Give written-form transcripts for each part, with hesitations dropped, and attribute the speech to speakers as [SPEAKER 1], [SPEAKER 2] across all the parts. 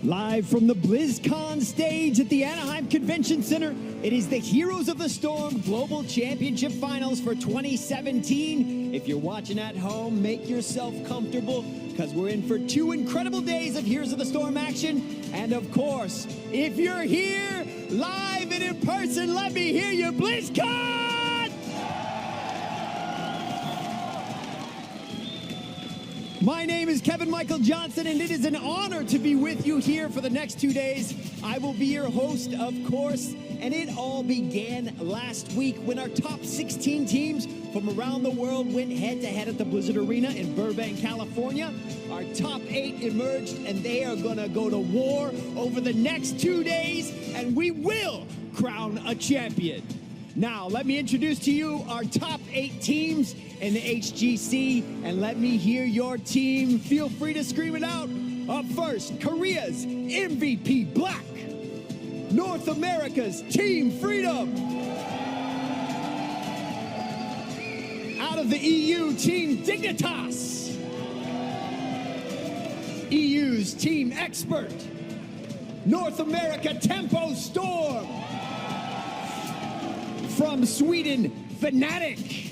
[SPEAKER 1] Live from the Blizzcon stage at the Anaheim Convention Center, it is the Heroes of the Storm Global Championship Finals for 2017. If you're watching at home, make yourself comfortable because we're in for 2 incredible days of Heroes of the Storm action. And of course, if you're here live and in person, let me hear you, Blizzcon! My name is Kevin Michael Johnson, and it is an honor to be with you here for the next 2 days. I will be your host, of course, and it all began last week when our top 16 teams from around the world went head-to-head at the Blizzard Arena in Burbank, California. Our top 8 emerged, and they are going to go to war over the next 2 days, and we will crown a champion. Now, let me introduce to you our top 8 teams in the HGC, and let me hear your team. Feel free to scream it out. Up first, Korea's MVP Black, North America's Team Freedom, out of the EU, Team Dignitas, EU's Team Expert, North America Tempo Storm, from Sweden, Fnatic,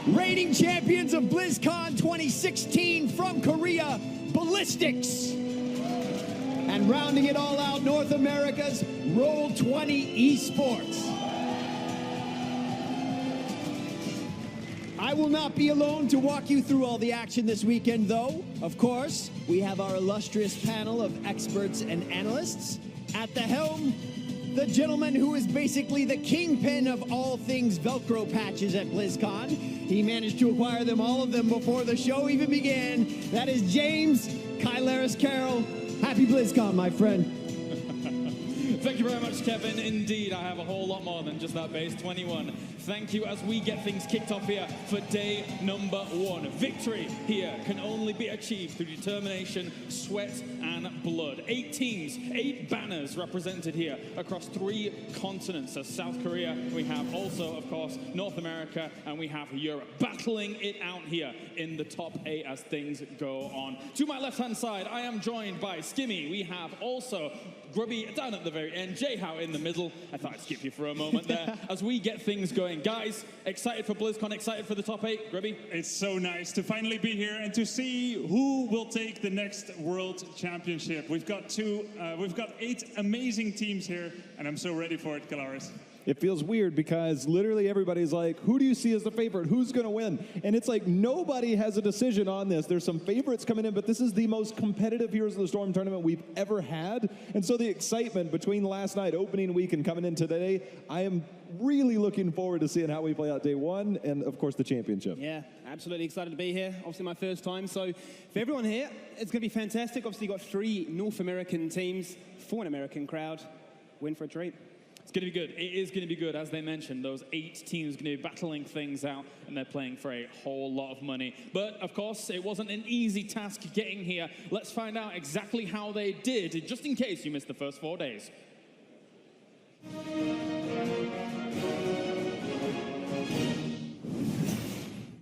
[SPEAKER 1] reigning champions of BlizzCon 2016 from Korea, Ballistics, and rounding it all out, North America's Roll20 Esports. I will not be alone to walk you through all the action this weekend, though. Of course, we have our illustrious panel of experts and analysts. At the helm, the gentleman who is basically the kingpin of all things Velcro patches at BlizzCon. He managed to acquire all of them before the show even began. That is James Kylaris Carroll. Happy BlizzCon, my friend.
[SPEAKER 2] Thank you very much, Kevin. Indeed, I have a whole lot more than just that base 21. Thank you as we get things kicked off here for day number 1. Victory here can only be achieved through determination, sweat, and blood. 8 teams, 8 banners represented here across 3 continents. So South Korea, we have also, of course, North America, and we have Europe. Battling it out here in the top 8 as things go on. To my left-hand side, I am joined by Skimmy. We have also Grubby down at the very end, J-How in the middle. I thought I'd skip you for a moment there as we get things going. Guys, excited for BlizzCon, excited for the top 8? Grubby?
[SPEAKER 3] It's so nice to finally be here and to see who will take the next World Championship. We've got 8 amazing teams here, and I'm so ready for it, Kylaris.
[SPEAKER 4] It feels weird because literally everybody's like, who do you see as the favorite? Who's going to win? And it's like nobody has a decision on this. There's some favorites coming in, but this is the most competitive Heroes of the Storm tournament we've ever had. And so the excitement between last night, opening week, and coming in today, I am really looking forward to seeing how we play out day 1 and, of course, the championship.
[SPEAKER 5] Yeah, absolutely excited to be here. Obviously my first time. So for everyone here, it's going to be fantastic. Obviously you've got 3 North American teams for an American crowd. Win for a treat.
[SPEAKER 2] It's going to be good. It is going to be good. As they mentioned, those 8 teams are going to be battling things out, and they're playing for a whole lot of money. But, of course, it wasn't an easy task getting here. Let's find out exactly how they did, just in case you missed the first 4 days.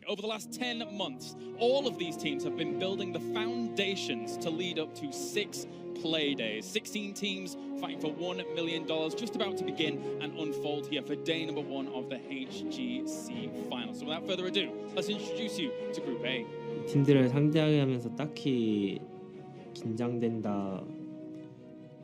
[SPEAKER 2] Over the last 10 months, all of these teams have been building the foundations to lead up to 6 play days. 16 teams fighting for $1 million, just about to begin and unfold here for day number 1 of the HGC Finals. So without further ado, let's introduce you to Group A.
[SPEAKER 6] 팀들을 상대하게 하면서 딱히 긴장된다,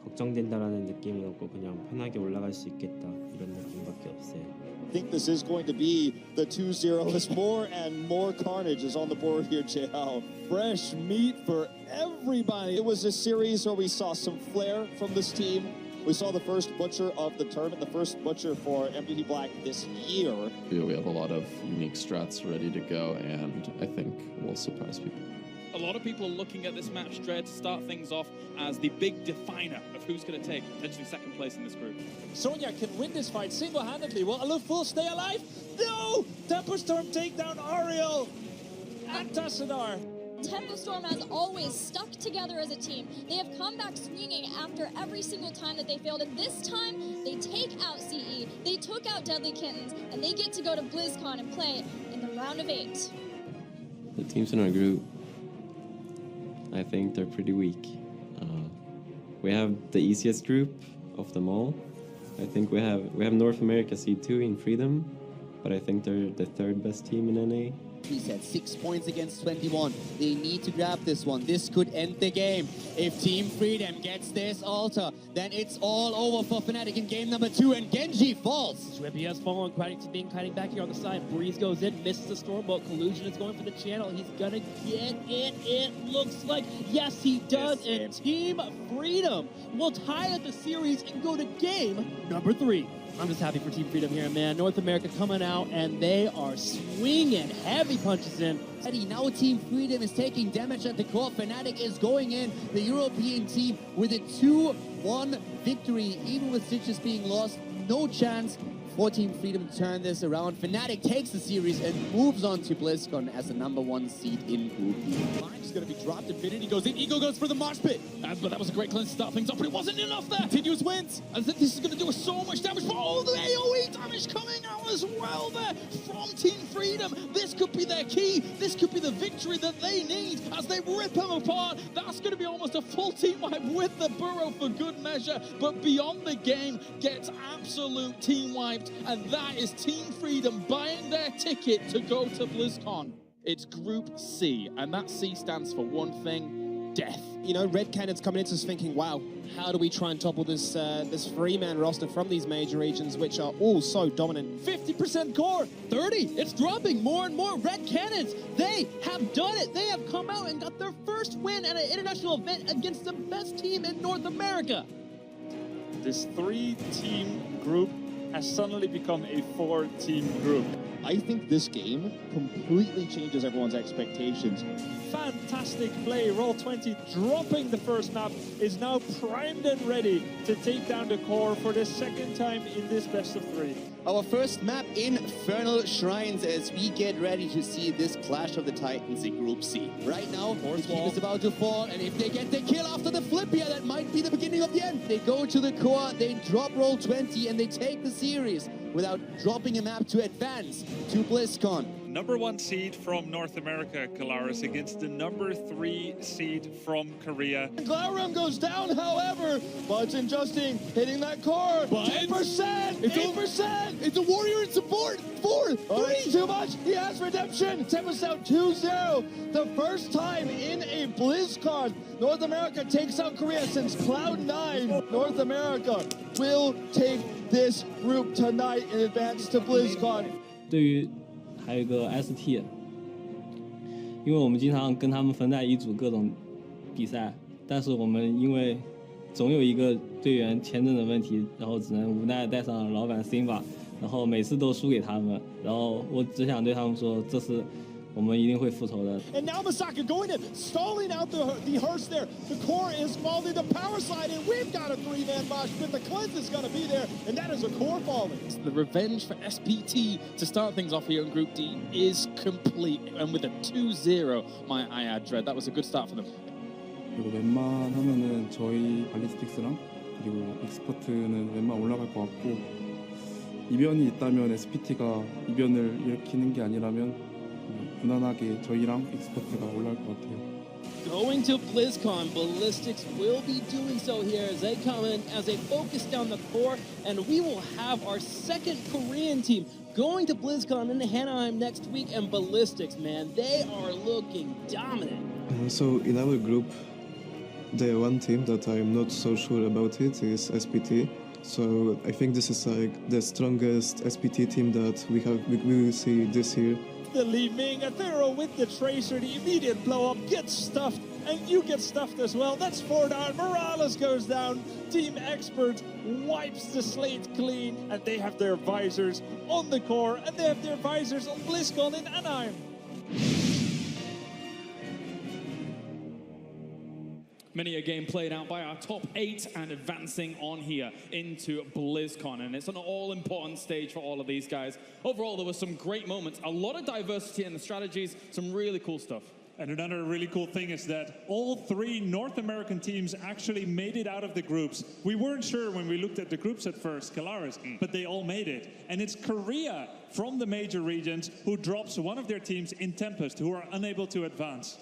[SPEAKER 6] 걱정된다라는 느낌은 없고 그냥 편하게 올라갈 수 있겠다 이런 느낌밖에 없어요.
[SPEAKER 7] I think this is going to be the 2-0 as more and more carnage is on the board here, J-How. Fresh meat for everybody. It was a series where we saw some flair from this team. We saw the first butcher of the tournament, the first butcher for MVP Black this year.
[SPEAKER 8] We have a lot of unique strats ready to go, and I think we'll surprise people.
[SPEAKER 2] A lot of people are looking at this match, Dread, to start things off as the big definer of who's going to take potentially second place in this group.
[SPEAKER 9] Sonya can win this fight single-handedly. Will Aluful stay alive? No! Tempo Storm take down Ariel and Tassadar.
[SPEAKER 10] Tempo Storm has always stuck together as a team. They have come back swinging after every single time that they failed, and this time they take out CE, they took out Deadly Kittens, and they get to go to BlizzCon and play in the round of 8.
[SPEAKER 8] The teams in our group, I think they're pretty weak.
[SPEAKER 6] we have the easiest group of them all. I think we have North America seed 2 in Freedom, but I think they're the third best team in NA.
[SPEAKER 11] He said 6 points against 21. They need to grab this one. This could end the game. If Team Freedom gets this altar, then it's all over for Fnatic in game number 2, and Genji falls.
[SPEAKER 12] Shrimpy has fallen, kiting back here on the side. Breeze goes in, misses the storm, but Collusion is going for the channel. He's gonna get it. It looks like, yes, he does, and Team Freedom will tie up the series and go to game number 3. I'm just happy for Team Freedom here, man. North America coming out, and they are swinging heavy punches in.
[SPEAKER 11] Eddie, now Team Freedom is taking damage at the core. Fnatic is going in, the European team, with a 2-1 victory. Even with Stitches being lost, no chance for Team Freedom to turn this around. Fnatic takes the series and moves on to Blizzcon as the number 1 seed in Group E.
[SPEAKER 9] Mine's going to be dropped. Infinity goes in. Eagle goes for the Marsh Pit. But that was a great cleanse to start things up, but it wasn't enough there. Continuous wins. I think this is going to do us so much damage. But all the AoE damage coming out as well there from Team Freedom. This could be their key. This could be the victory that they need as they rip them apart. That's going to be almost a full team wipe with the Burrow for good measure. But Beyond the Game gets absolute team wiped. And that is Team Freedom buying their ticket to go to BlizzCon. It's Group C, and that C stands for one thing: death.
[SPEAKER 5] You know, Red Cannon's coming into us thinking, wow, how do we try and topple this this three-man roster from these major regions, which are all so dominant?
[SPEAKER 9] 50% core, 30. It's dropping more and more. Red Cannons, they have done it. They have come out and got their first win at an international event against the best team in North America.
[SPEAKER 3] This 3-team group has suddenly become a 4-team group.
[SPEAKER 7] I think this game completely changes everyone's expectations.
[SPEAKER 3] Fantastic play. Roll20 dropping the first map is now primed and ready to take down the core for the second time in this best of 3.
[SPEAKER 11] Our first map, Infernal Shrines, as we get ready to see this Clash of the Titans in Group C. Right now, the team is about to fall, and if they get the kill after the flip here, that might be the beginning of the end. They go to the core, they drop Roll20, and they take the series without dropping a map to advance to BlizzCon.
[SPEAKER 3] Number 1 seed from North America, Kalaris, against the number 3 seed from Korea.
[SPEAKER 9] Glarum goes down, however, Bud's adjusting, hitting that core. 10%, 8%.
[SPEAKER 7] It's a warrior in support. 4, 3.
[SPEAKER 9] Too much. He has redemption. Tempest out 2-0. The first time in a BlizzCon, North America takes out Korea since Cloud9. North America will take this group tonight in advance to BlizzCon.
[SPEAKER 13] 对于还有一个 ST， 因为我们经常跟他们分在一组各种比赛，但是我们因为总有一个队员签证的问题，然后只能无奈带上老板 Simba， 然后每次都输给他们，然后我只想对他们说，这次我们一定会复仇的。
[SPEAKER 9] And now Masaka going in, stalling out the hearse there. The core is falling, the power slide, and we've got a 3-man mosh, but the cleanse is going to be there, and that is a core falling.
[SPEAKER 12] The revenge for SPT to start things off here in Group D is complete, and with a 2-0, my I add dread. That was a good start for them.
[SPEAKER 14] 그리고 웬만하면은 저희 발리스틱스랑 그리고 익스퍼트는 웬만 올라갈 것 같고 이변이 있다면 SPT가 이변을 일으키는 게 아니라면 무난하게 저희랑 익스퍼트가 올라갈 것 같아요.
[SPEAKER 12] Going to BlizzCon, Ballistics will be doing so here as they come in as they focus down the core, and we will have our second Korean team going to BlizzCon in Anaheim next week, and Ballistics, man, they are looking dominant.
[SPEAKER 15] So in our group, the one team that I'm not so sure about it is SPT. So I think this is like the strongest SPT team that we will see this year.
[SPEAKER 9] The Li Ming, a thorough with the Tracer, the immediate blow up, gets stuffed, and you get stuffed as well. That's 4 down. Morales goes down. Team Expert wipes the slate clean, and they have their visors on the core, and they have their visors on BlizzCon in Anaheim.
[SPEAKER 2] Many a game played out by our top 8 and advancing on here into BlizzCon. And it's an all-important stage for all of these guys. Overall, there were some great moments, a lot of diversity in the strategies, some really cool stuff.
[SPEAKER 3] And another really cool thing is that all 3 North American teams actually made it out of the groups. We weren't sure when we looked at the groups at first, Kalaris, but they all made it. And it's Korea from the major regions who drops one of their teams in Tempest, who are unable to advance.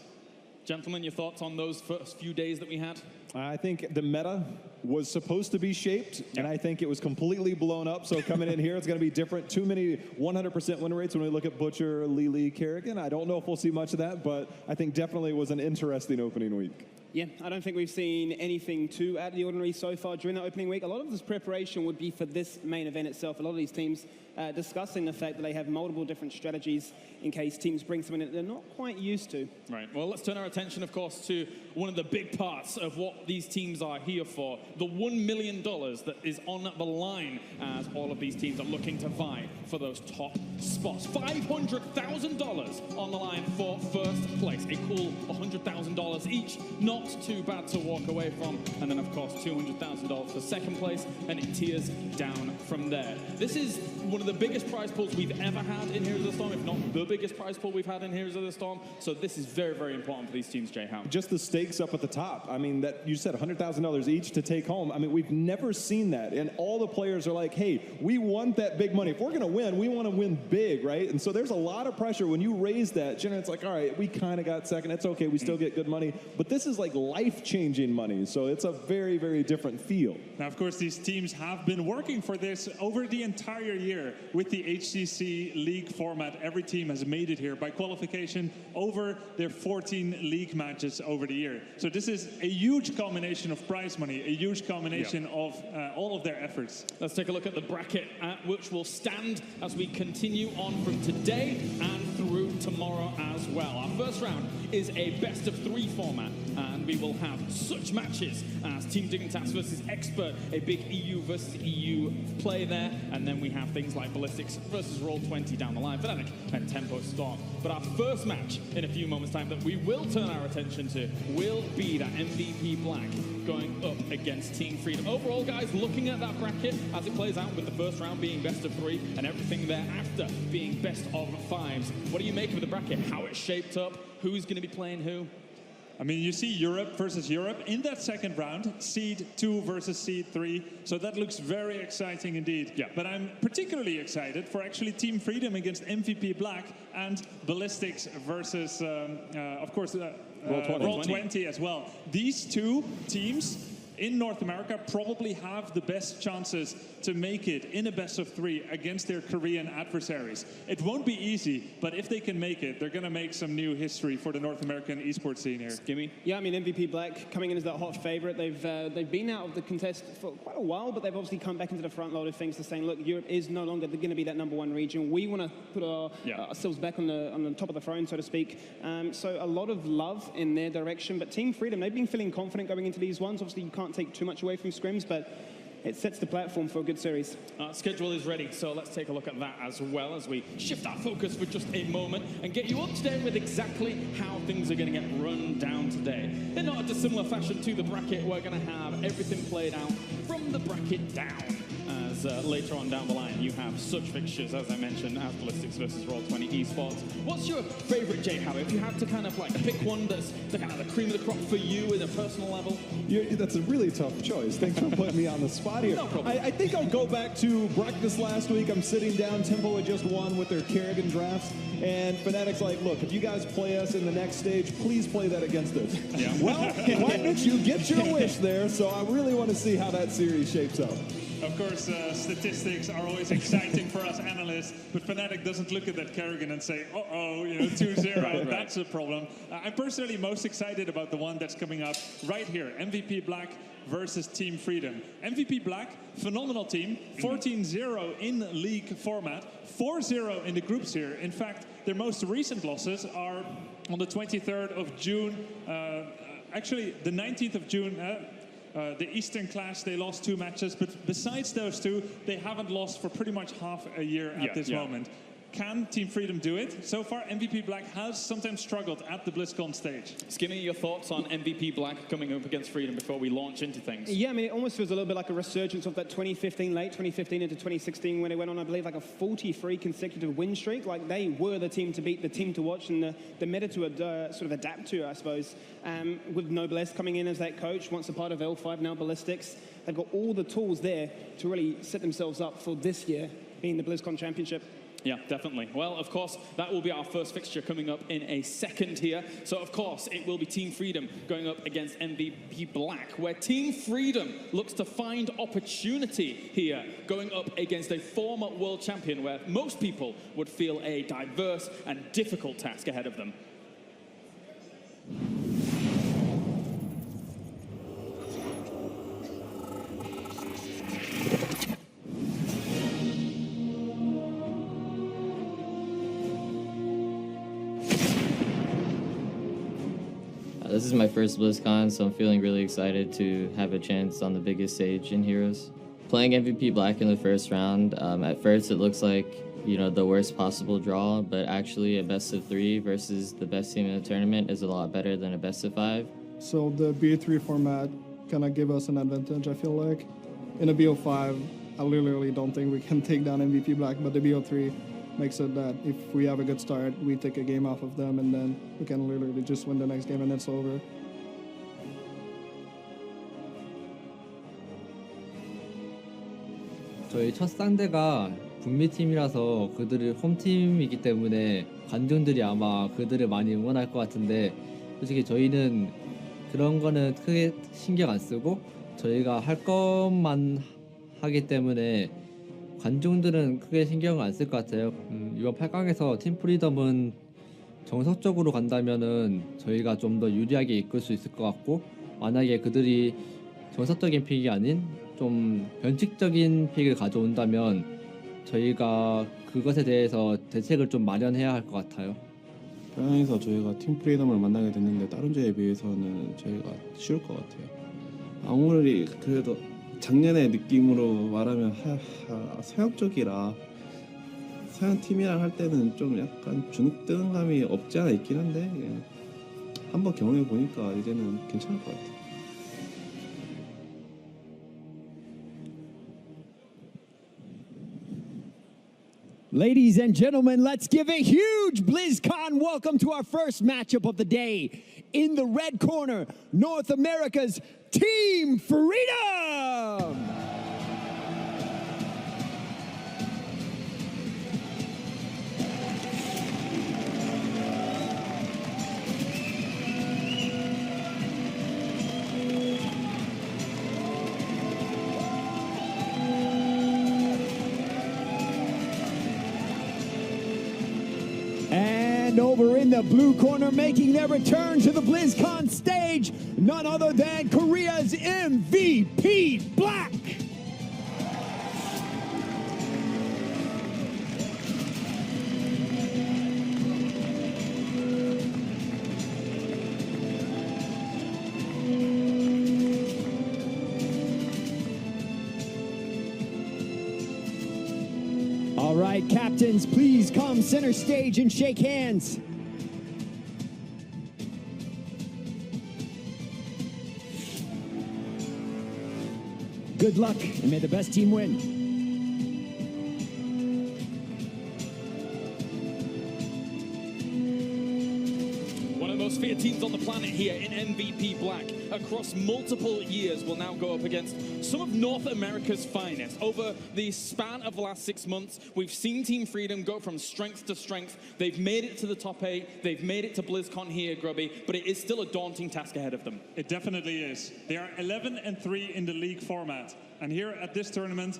[SPEAKER 2] Gentlemen, your thoughts on those first few days that we had?
[SPEAKER 4] I think the meta was supposed to be shaped, and I think it was completely blown up. So coming in here, it's going to be different. Too many 100% win rates when we look at Butcher, Lily, Kerrigan. I don't know if we'll see much of that, but I think definitely it was an interesting opening week.
[SPEAKER 5] Yeah, I don't think we've seen anything too out of the ordinary so far during that opening week. A lot of this preparation would be for this main event itself. A lot of these teams discussing the fact that they have multiple different strategies in case teams bring something that they're not quite used to.
[SPEAKER 2] Right, well, let's turn our attention, of course, to one of the big parts of what these teams are here for, the $1 million that is on the line as all of these teams are looking to vie for those top spots. $500,000 on the line for first place, a cool $100,000 each, not too bad to walk away from, and then, of course, $200,000 for second place, and it tiers down from there. This is one of the biggest prize pools we've ever had in Heroes of the Storm, if not the biggest prize pool we've had in Heroes of the Storm. So this is very, very important for these teams, Jay Howe.
[SPEAKER 4] Just the stakes up at the top. I mean, that you said $100,000 each to take home. I mean, we've never seen that. And all the players are like, hey, we want that big money. If we're going to win, we want to win big, right? And so there's a lot of pressure when you raise that. Generally, it's like, all right, we kind of got second. It's okay. We still get good money. But this is like life-changing money. So it's a very, very different feel.
[SPEAKER 3] Now, of course, these teams have been working for this over the entire year with the HGC League format. Every team has made it here by qualification over their 14 league matches over the year. So this is a huge combination of prize money, a huge combination of all of their efforts.
[SPEAKER 2] Let's take a look at the bracket which will stand as we continue on from today and through tomorrow as well. Our first round is a best-of-3 format, and we will have such matches as Team Dignitas versus Expert, a big EU versus EU play there, and then we have things like Ballistics versus Roll20 down the line, Fnatic and Tempo Storm. But our first match in a few moments' time that we will turn our attention to will be that MVP Black going up against Team Freedom. Overall, guys, looking at that bracket as it plays out with the first round being best of 3 and everything thereafter being best of 5s, what do you make of the bracket, how it's shaped up, who's going to be playing who?
[SPEAKER 3] I mean, you see Europe versus Europe in that second round, Seed 2 versus Seed 3, so that looks very exciting indeed.
[SPEAKER 2] Yeah.
[SPEAKER 3] But I'm particularly excited for actually Team Freedom against MVP Black and Ballistics versus, of course, Roll20 as well. These two teams in North America probably have the best chances to make it in a best of 3 against their Korean adversaries. It won't be easy, but if they can make it, they're going to make some new history for the North American esports scene here.
[SPEAKER 2] Gimme?
[SPEAKER 5] Yeah, I mean, MVP Black coming in as that hot favorite. They've been out of the contest for quite a while, but they've obviously come back into the front load of things to saying, look, Europe is no longer going to be that #1 region. We want to put ourselves back on the top of the throne, so to speak. So a lot of love in their direction, but Team Freedom, they've been feeling confident going into these ones. Obviously, you can't take too much away from scrims, but it sets the platform for a good series.
[SPEAKER 2] Schedule is ready, so let's take a look at that as well as we shift our focus for just a moment and get you up to date with exactly how things are going to get run down today. In not a dissimilar fashion to the bracket, we're going to have everything played out from the bracket down. As later on down the line, you have such fixtures, as I mentioned, as Ballistics versus Roll20 Esports. What's your favorite, Jay Howe? If you had to kind of like pick one that's the kind of the cream of the crop for you at a personal level?
[SPEAKER 4] That's a really tough choice. Thanks for putting me on the spot here.
[SPEAKER 2] No problem.
[SPEAKER 4] I think I'll go back to breakfast last week. I'm sitting down. Tempo had just won with their Kerrigan drafts. And Fnatic's like, look, if you guys play us in the next stage, please play that against us.
[SPEAKER 2] Yeah.
[SPEAKER 4] Well, why don't you get your wish there? So I really want to see how that series shapes up.
[SPEAKER 3] Of course, statistics are always exciting for us analysts, but Fnatic doesn't look at that Kerrigan and say, uh-oh, 2-0,
[SPEAKER 2] Right.
[SPEAKER 3] That's a problem. I'm personally most excited about the one that's coming up right here, MVP Black versus Team Freedom. MVP Black, phenomenal team, 14-0 in league format, 4-0 in the groups here. In fact, their most recent losses are on the 23rd of June, actually the 19th of June, the Eastern Clash, they lost 2 matches, but besides those 2, they haven't lost for pretty much half a year at this moment. Can Team Freedom do it? So far, MVP Black has sometimes struggled at the Blizzcon stage.
[SPEAKER 2] Skinny, your thoughts on MVP Black coming up against Freedom before we launch into things?
[SPEAKER 5] Yeah, I mean, it almost feels a little bit like a resurgence of that 2015, late 2015 into 2016, when they went on, I believe, like a 43 consecutive win streak. Like, they were the team to beat, the team to watch, and the meta to sort of adapt to, I suppose. With Noblesse coming in as that coach, once a part of L5, now Ballistics. They've got all the tools there to really set themselves up for this year being the Blizzcon Championship.
[SPEAKER 2] Yeah, definitely. Well, of course, that will be our first fixture coming up in a second here. So, of course, it will be Team Freedom going up against MVP Black, where Team Freedom looks to find opportunity here, going up against a former world champion, where most people would feel a diverse and difficult task ahead of them.
[SPEAKER 16] This is my first Blizzcon, so I'm feeling really excited to have a chance on the biggest stage in Heroes. Playing MVP Black in the first round, at first it looks like, you know, the worst possible draw, but actually a best of 3 versus the best team in the tournament is a lot better than a best of 5.
[SPEAKER 14] So the BO3 format kind of give us an advantage, I feel like. In a BO5, I literally don't think we can take down MVP Black, but the BO3 makes it that if we have a good start, we take a game off of them, and then we can literally just win the next game and it's over.
[SPEAKER 17] 저희 첫 상대가 북미 팀이라서 그들이 홈팀이기 때문에 관중들이 아마 그들을 많이 응원할 것 같은데, 솔직히 저희는 그런 거는 크게 신경 안 쓰고 저희가 할 것만 하기 때문에 관중들은 크게 신경을 안 쓸 것 같아요. 이번 8강에서 팀 프리덤은 정석적으로 간다면은 저희가 좀 더 유리하게 이끌 수 있을 것 같고, 만약에 그들이 정석적인 픽이 아닌 좀 변칙적인 픽을 가져온다면 저희가 그것에 대해서 대책을 좀 마련해야 할 것 같아요.
[SPEAKER 14] 8강에서 저희가 팀 프리덤을 만나게 됐는데 다른 조에 비해서는 저희가 쉬울 것 같아요. 아무리 그래도 작년의 느낌으로 말하면 서양 쪽이라 서양 팀이랑 할 때는 좀 약간 주눅드는 없지 않아 있긴 한데, 그냥 한번 경험해 보니까 이제는 괜찮을 것 같아요.
[SPEAKER 1] Ladies and gentlemen, let's give a huge Blizzcon welcome to our first matchup of the day. In the red corner, North America's Team Freedom! And over in the blue corner, making their return to the Blizzcon stage, none other than Korea's MVP Black. All right, captains, please come center stage and shake hands. Good luck, and may the best team win.
[SPEAKER 2] Most feared teams on the planet here in MVP Black across multiple years will now go up against some of North America's finest. Over the span of the last 6 months, we've seen Team Freedom go from strength to strength. They've made it to the top 8. They've made it to Blizzcon here, Grubby, but it is still a daunting task ahead of them.
[SPEAKER 3] It definitely is. They are 11-3 in the league format. And here at this tournament,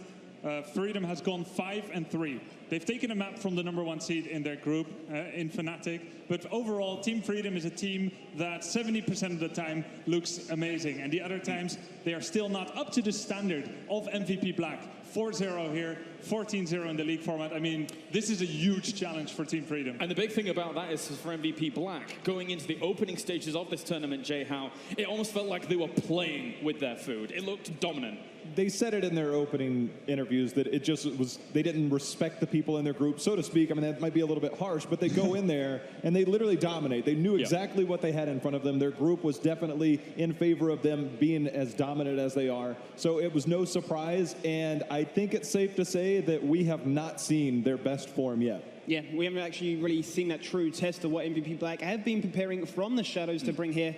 [SPEAKER 3] Freedom has gone 5-3. They've taken a map from the #1 seed in their group, in Fnatic, but overall, Team Freedom is a team that 70% of the time looks amazing, and the other times, they are still not up to the standard of MVP Black. 4-0 here, 14-0 in the league format. I mean, this is a huge challenge for Team Freedom.
[SPEAKER 2] And the big thing about that is for MVP Black, going into the opening stages of this tournament, Jay Howe, it almost felt like they were playing with their food. It looked dominant.
[SPEAKER 4] They said it in their opening interviews that it just was, they didn't respect the people in their group, so to speak. I mean, that might be a little bit harsh, but they go in there and they literally dominate. They knew exactly what they had in front of them. Their group was definitely in favor of them being as dominant as they are. So it was no surprise, and I think it's safe to say that we have not seen their best form yet.
[SPEAKER 5] Yeah, we haven't actually really seen that true test of what MVP Black have been preparing from the shadows to bring here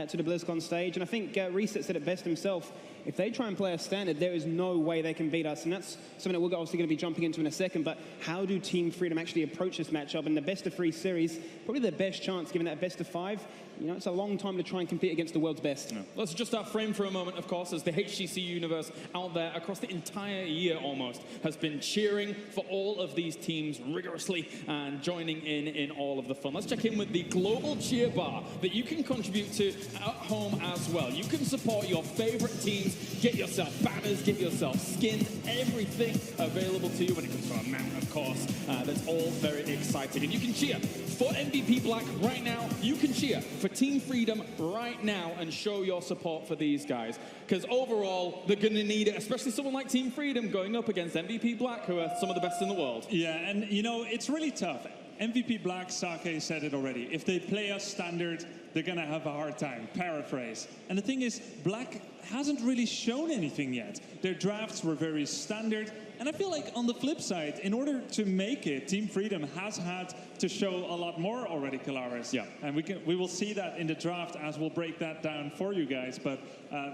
[SPEAKER 5] to the Blizzcon stage. And I think Reset said it best himself. If they try and play a standard, there is no way they can beat us. And that's something that we're obviously going to be jumping into in a second. But how do Team Freedom actually approach this matchup? And the best of 3 series, probably their best chance, given that best of 5. You know, it's a long time to try and compete against the world's best.
[SPEAKER 2] Yeah. Let's adjust our frame for a moment, of course, as the HGC universe out there across the entire year almost has been cheering for all of these teams rigorously and joining in all of the fun. Let's check in with the global cheer bar that you can contribute to at home as well. You can support your favorite teams, get yourself banners, get yourself skins, everything available to you when it comes to a map, of course. That's all very exciting. And you can cheer for MVP Black right now. You can cheer for Team Freedom right now and show your support for these guys. Because overall, they're going to need it, especially someone like Team Freedom going up against MVP Black, who are some of the best in the world.
[SPEAKER 3] Yeah, and you know, it's really tough. MVP Black, Sake said it already. If they play us standard, they're going to have a hard time. Paraphrase. And the thing is, Black hasn't really shown anything yet. Their drafts were very standard. And I feel like on the flip side, in order to make it, Team Freedom has had to show a lot more already, Kalaris.
[SPEAKER 2] Yeah.
[SPEAKER 3] And we will see that in the draft as we'll break that down for you guys. But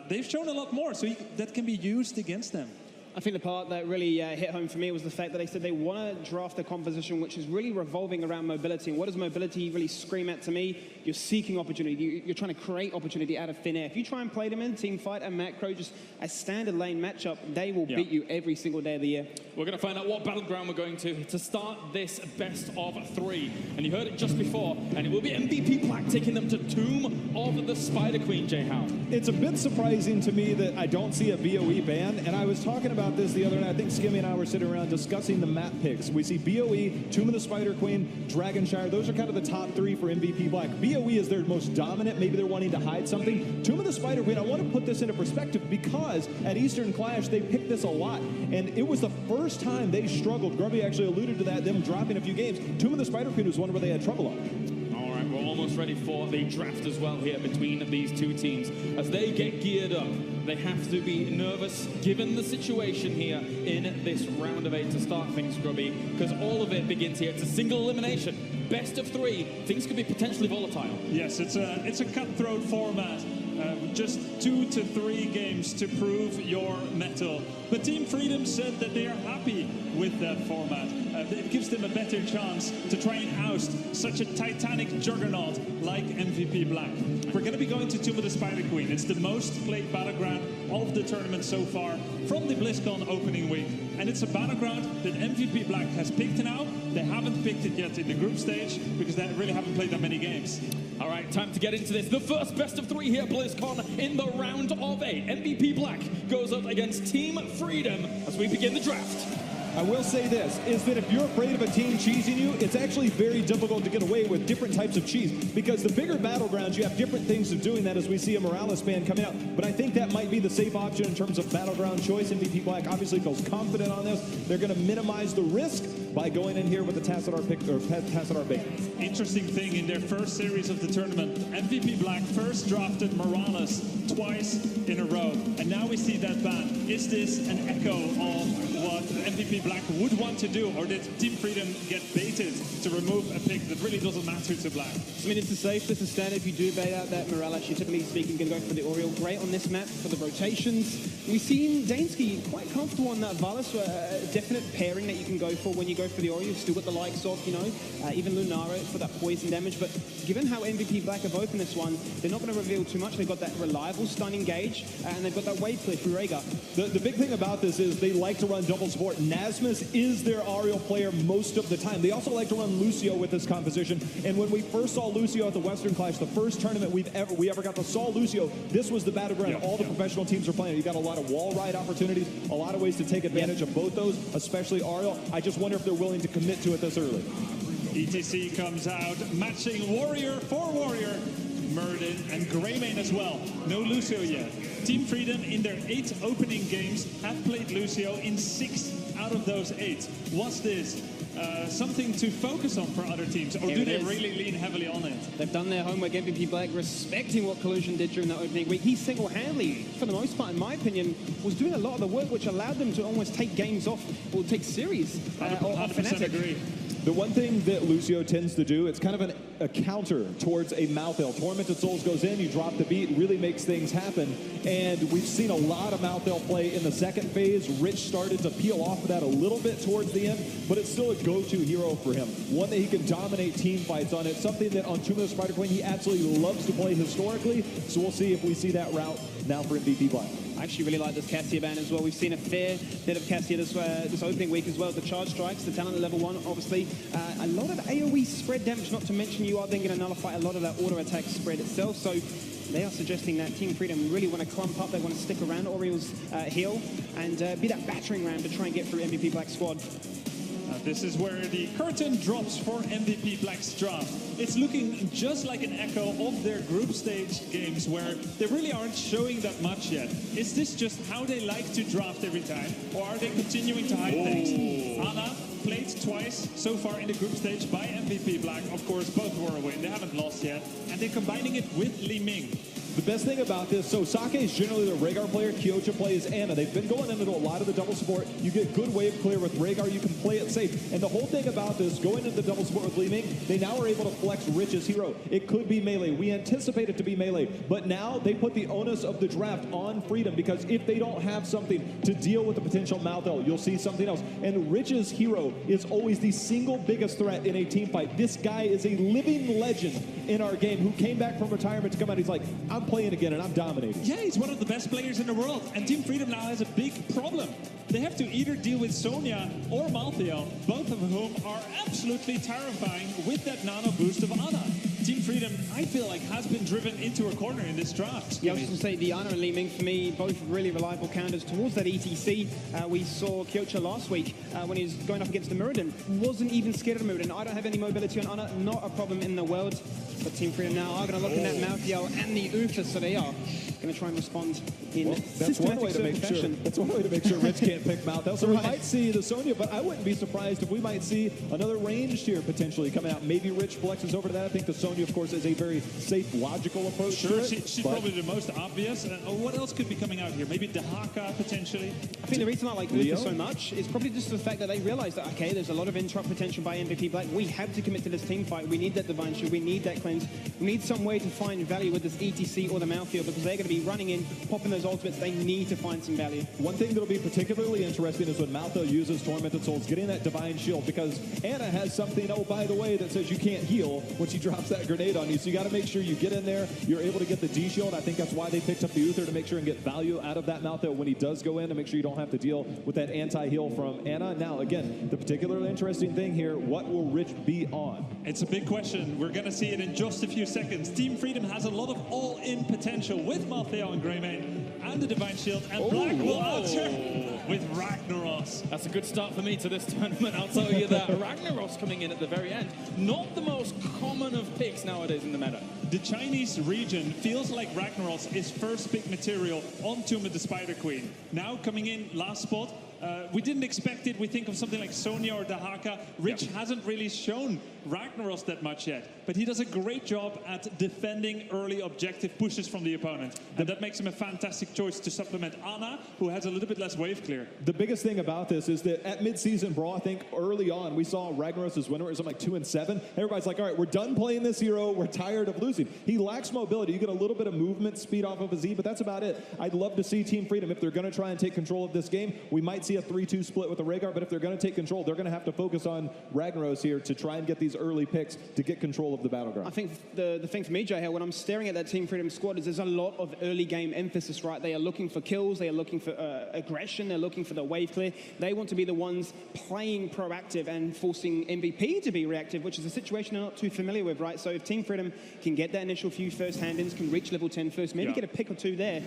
[SPEAKER 3] they've shown a lot more, so that can be used against them.
[SPEAKER 5] I think the part that really hit home for me was the fact that they said they want to draft a composition which is really revolving around mobility. And what does mobility really scream at to me? You're seeking opportunity. You're trying to create opportunity out of thin air. If you try and play them in Team Fight and Macro, just a standard lane matchup, they will beat you every single day of the year.
[SPEAKER 2] We're going to find out what battleground we're going to start this best of 3. And you heard it just before, and it will be MVP Black taking them to Tomb of the Spider Queen, Jay Howe.
[SPEAKER 4] It's a bit surprising to me that I don't see a BOE ban, and I was talking about this the other night. I think Skimmy and I were sitting around discussing the map picks. We see BOE, Tomb of the Spider Queen, Dragonshire. Those are kind of the top 3 for MVP Black. BOE is their most dominant. Maybe they're wanting to hide something. Tomb of the Spider Queen, I want to put this into perspective because at Eastern Clash, they picked this a lot. And it was the first time they struggled. Grubby actually alluded to that, them dropping a few games. Tomb of the Spider Queen was one where they had trouble on.
[SPEAKER 2] All right, we're almost ready for the draft as well here between these two teams. As they get geared up, they have to be nervous given the situation here in this round of 8 to start things, Grubby, because all of it begins here. It's a single elimination. Best of 3. Things could be potentially volatile.
[SPEAKER 3] Yes, it's a cutthroat format. Just 2 to 3 games to prove your mettle. But Team Freedom said that they are happy with that format. It gives them a better chance to try and oust such a titanic juggernaut like MVP Black. We're going to be going to Tomb of the Spider Queen. It's the most played battleground of the tournament so far from the Blizzcon opening week. And it's a battleground that MVP Black has picked now. They haven't picked it yet in the group stage because they really haven't played that many games.
[SPEAKER 2] All right, time to get into this. The first best of 3 here at BlizzCon in the round of 8. MVP Black goes up against Team Freedom as we begin the draft.
[SPEAKER 4] I will say this, is that if you're afraid of a team cheesing you, it's actually very difficult to get away with different types of cheese, because the bigger battlegrounds, you have different things of doing that, as we see a Morales ban coming out. But I think that might be the safe option in terms of battleground choice. MVP Black obviously feels confident on this. They're going to minimize the risk by going in here with the Tassadar pick, or Tassadar ban.
[SPEAKER 3] Interesting thing, in their first series of the tournament, MVP Black first drafted Morales twice in a row, and now we see that ban. Is this an echo of what MVP Black would want to do, or did Team Freedom get baited to remove a pick that really doesn't matter to Black?
[SPEAKER 5] I mean, it's safe, this is standard. If you do bait out that Morales, you're typically speaking going to go for the Oriole. Great on this map for the rotations. We've seen Dansky quite comfortable on that Valis, a definite pairing that you can go for when you go for the Oriole. You've still got the likes of, you know, even Lunara for that poison damage. But given how MVP Black have opened this one, they're not going to reveal too much. They've got that reliable stun engage, and they've got that wave cliff through Rhaegar.
[SPEAKER 4] The big thing about this is they like to run double support. Nasmus is their Ariel player most of the time. They also like to run Lucio with this composition. And when we first saw Lucio at the Western Clash, the first tournament we ever got to saw Lucio, this was the battleground all the professional teams are playing. You got a lot of wall ride opportunities, a lot of ways to take advantage of both those, especially Ariel. I just wonder if they're willing to commit to it this early.
[SPEAKER 3] ETC comes out, matching Warrior for Warrior. Murden and Greymane as well. No Lucio yet. Team Freedom in their 8 opening games have played Lucio in 6 out of those 8. Was this something to focus on for other teams, or do they really lean heavily on it?
[SPEAKER 5] They've done their homework. MVP Black respecting what Collusion did during that opening week. He single-handedly, for the most part, in my opinion, was doing a lot of the work which allowed them to almost take games off, or take series off Fnatic.
[SPEAKER 3] Agree.
[SPEAKER 4] The one thing that Lucio tends to do, it's kind of a counter towards a Malthael. Tormented Souls goes in, you drop the beat, really makes things happen. And we've seen a lot of Malthael play in the second phase. Rich started to peel off of that a little bit towards the end, but it's still a go-to hero for him. One that he can dominate team fights on. It's something that on Tomb of the Spider Queen he absolutely loves to play historically. So we'll see if we see that route now for MVP Black.
[SPEAKER 5] I actually really like this Cassia ban as well. We've seen a fair bit of Cassia this opening week as well. The charge strikes, the talent at level 1, obviously. A lot of AoE spread damage, not to mention you are then going to nullify a lot of that auto attack spread itself. So they are suggesting that Team Freedom really want to clump up. They want to stick around Oriel's heal and be that battering ram to try and get through MVP Black's squad.
[SPEAKER 3] This is where the curtain drops for MVP Black's draft. It's looking just like an echo of their group stage games where they really aren't showing that much yet. Is this just how they like to draft every time, or are they continuing to hide things? Ana played twice so far in the group stage by MVP Black. Of course, both were a win. They haven't lost yet. And they're combining it with Li Ming.
[SPEAKER 4] The best thing about this, so Sake is generally the Rhaegar player, Kyocha plays Ana. They've been going into a lot of the double support. You get good wave clear with Rhaegar, you can play it safe. And the whole thing about this, going into the double support with Li Ming, they now are able to flex Rich's hero. It could be melee. We anticipate it to be melee. But now they put the onus of the draft on Freedom, because if they don't have something to deal with the potential Malthael, you'll see something else. And Rich's hero is always the single biggest threat in a team fight. This guy is a living legend in our game who came back from retirement to come out. He's like, I'm playing again and I'm dominating.
[SPEAKER 3] Yeah, he's one of the best players in the world. And Team Freedom now has a big problem. They have to either deal with Sonya or Malthael, both of whom are absolutely terrifying with that nano boost of Ana. Team Freedom, I feel like, has been driven into a corner in this draft.
[SPEAKER 5] Yeah, I was going to say, the Ana and Li Ming, for me, both really reliable counters towards that ETC. We saw Kyocha last week when he was going up against the Muradin. Wasn't even scared of the Muradin. I don't have any mobility on Ana, not a problem in the world. But Team Freedom now are going to look in that Malthael and the Ufa, so they are going to try and respond in systematic fashion.
[SPEAKER 4] That's one way to make sure Rich can't pick Malthael. So we might see the Sonya, but I wouldn't be surprised if we might see another ranged here potentially coming out. Maybe Rich flexes over to that. I think the Sonya, of course, is a very safe, logical approach.
[SPEAKER 3] Sure, she's probably the most obvious. What else could be coming out here? Maybe Dahaka potentially.
[SPEAKER 5] I think the reason I like Ufa so much is probably just the fact that they realize that, okay, there's a lot of interrupt potential by MVP Black. We have to commit to this team fight. We need that Divine Shield. We need that cleanse. We need some way to find value with this ETC or the Malthael, because they're going to be running in, popping those ultimates. They need to find some value.
[SPEAKER 4] One thing that'll be particularly interesting is when Malthael uses Tormented Souls, getting that Divine Shield, because Ana has something, oh, by the way, that says you can't heal when she drops that grenade on you. So you got to make sure you get in there, you're able to get the D Shield. I think that's why they picked up the Uther, to make sure and get value out of that Malthael when he does go in, to make sure you don't have to deal with that anti-heal from Ana. Now, again, the particularly interesting thing here, what will Rich be on?
[SPEAKER 3] It's a big question. We're going to see it in just a few seconds. Team Freedom has a lot of all-in potential with Malthael and Greymane and the Divine Shield, and Black will answer with Ragnaros.
[SPEAKER 2] That's a good start for me to this tournament, I'll tell you that. Ragnaros coming in at the very end. Not the most common of picks nowadays in the meta.
[SPEAKER 3] The Chinese region feels like Ragnaros is first pick material on Tomb of the Spider Queen. Now coming in last spot. We didn't expect it. We think of something like Sonya or Dahaka. Rich hasn't really shown Ragnaros that much yet, but he does a great job at defending early objective pushes from the opponent, and that makes him a fantastic choice to supplement Ana, who has a little bit less wave clear.
[SPEAKER 4] The biggest thing about this is that at mid-season Brawl, I think early on, we saw Ragnaros' winner is like 2-7. Everybody's like, all right, we're done playing this hero. We're tired of losing. He lacks mobility. You get a little bit of movement speed off of his E, but that's about it. I'd love to see Team Freedom, if they're going to try and take control of this game, we might see a 3-2 split with the Rhaegar, but if they're going to take control, they're going to have to focus on Ragnaros here to try and get these early picks to get control of the battleground.
[SPEAKER 5] I think the thing for me, Jay, when I'm staring at that Team Freedom squad, is there's a lot of early game emphasis, right? They are looking for kills, they are looking for aggression, they're looking for the wave clear. They want to be the ones playing proactive and forcing MVP to be reactive, which is a situation they're not too familiar with, right? So if Team Freedom can get that initial few first hand-ins, can reach level 10 first, maybe get a pick or two there,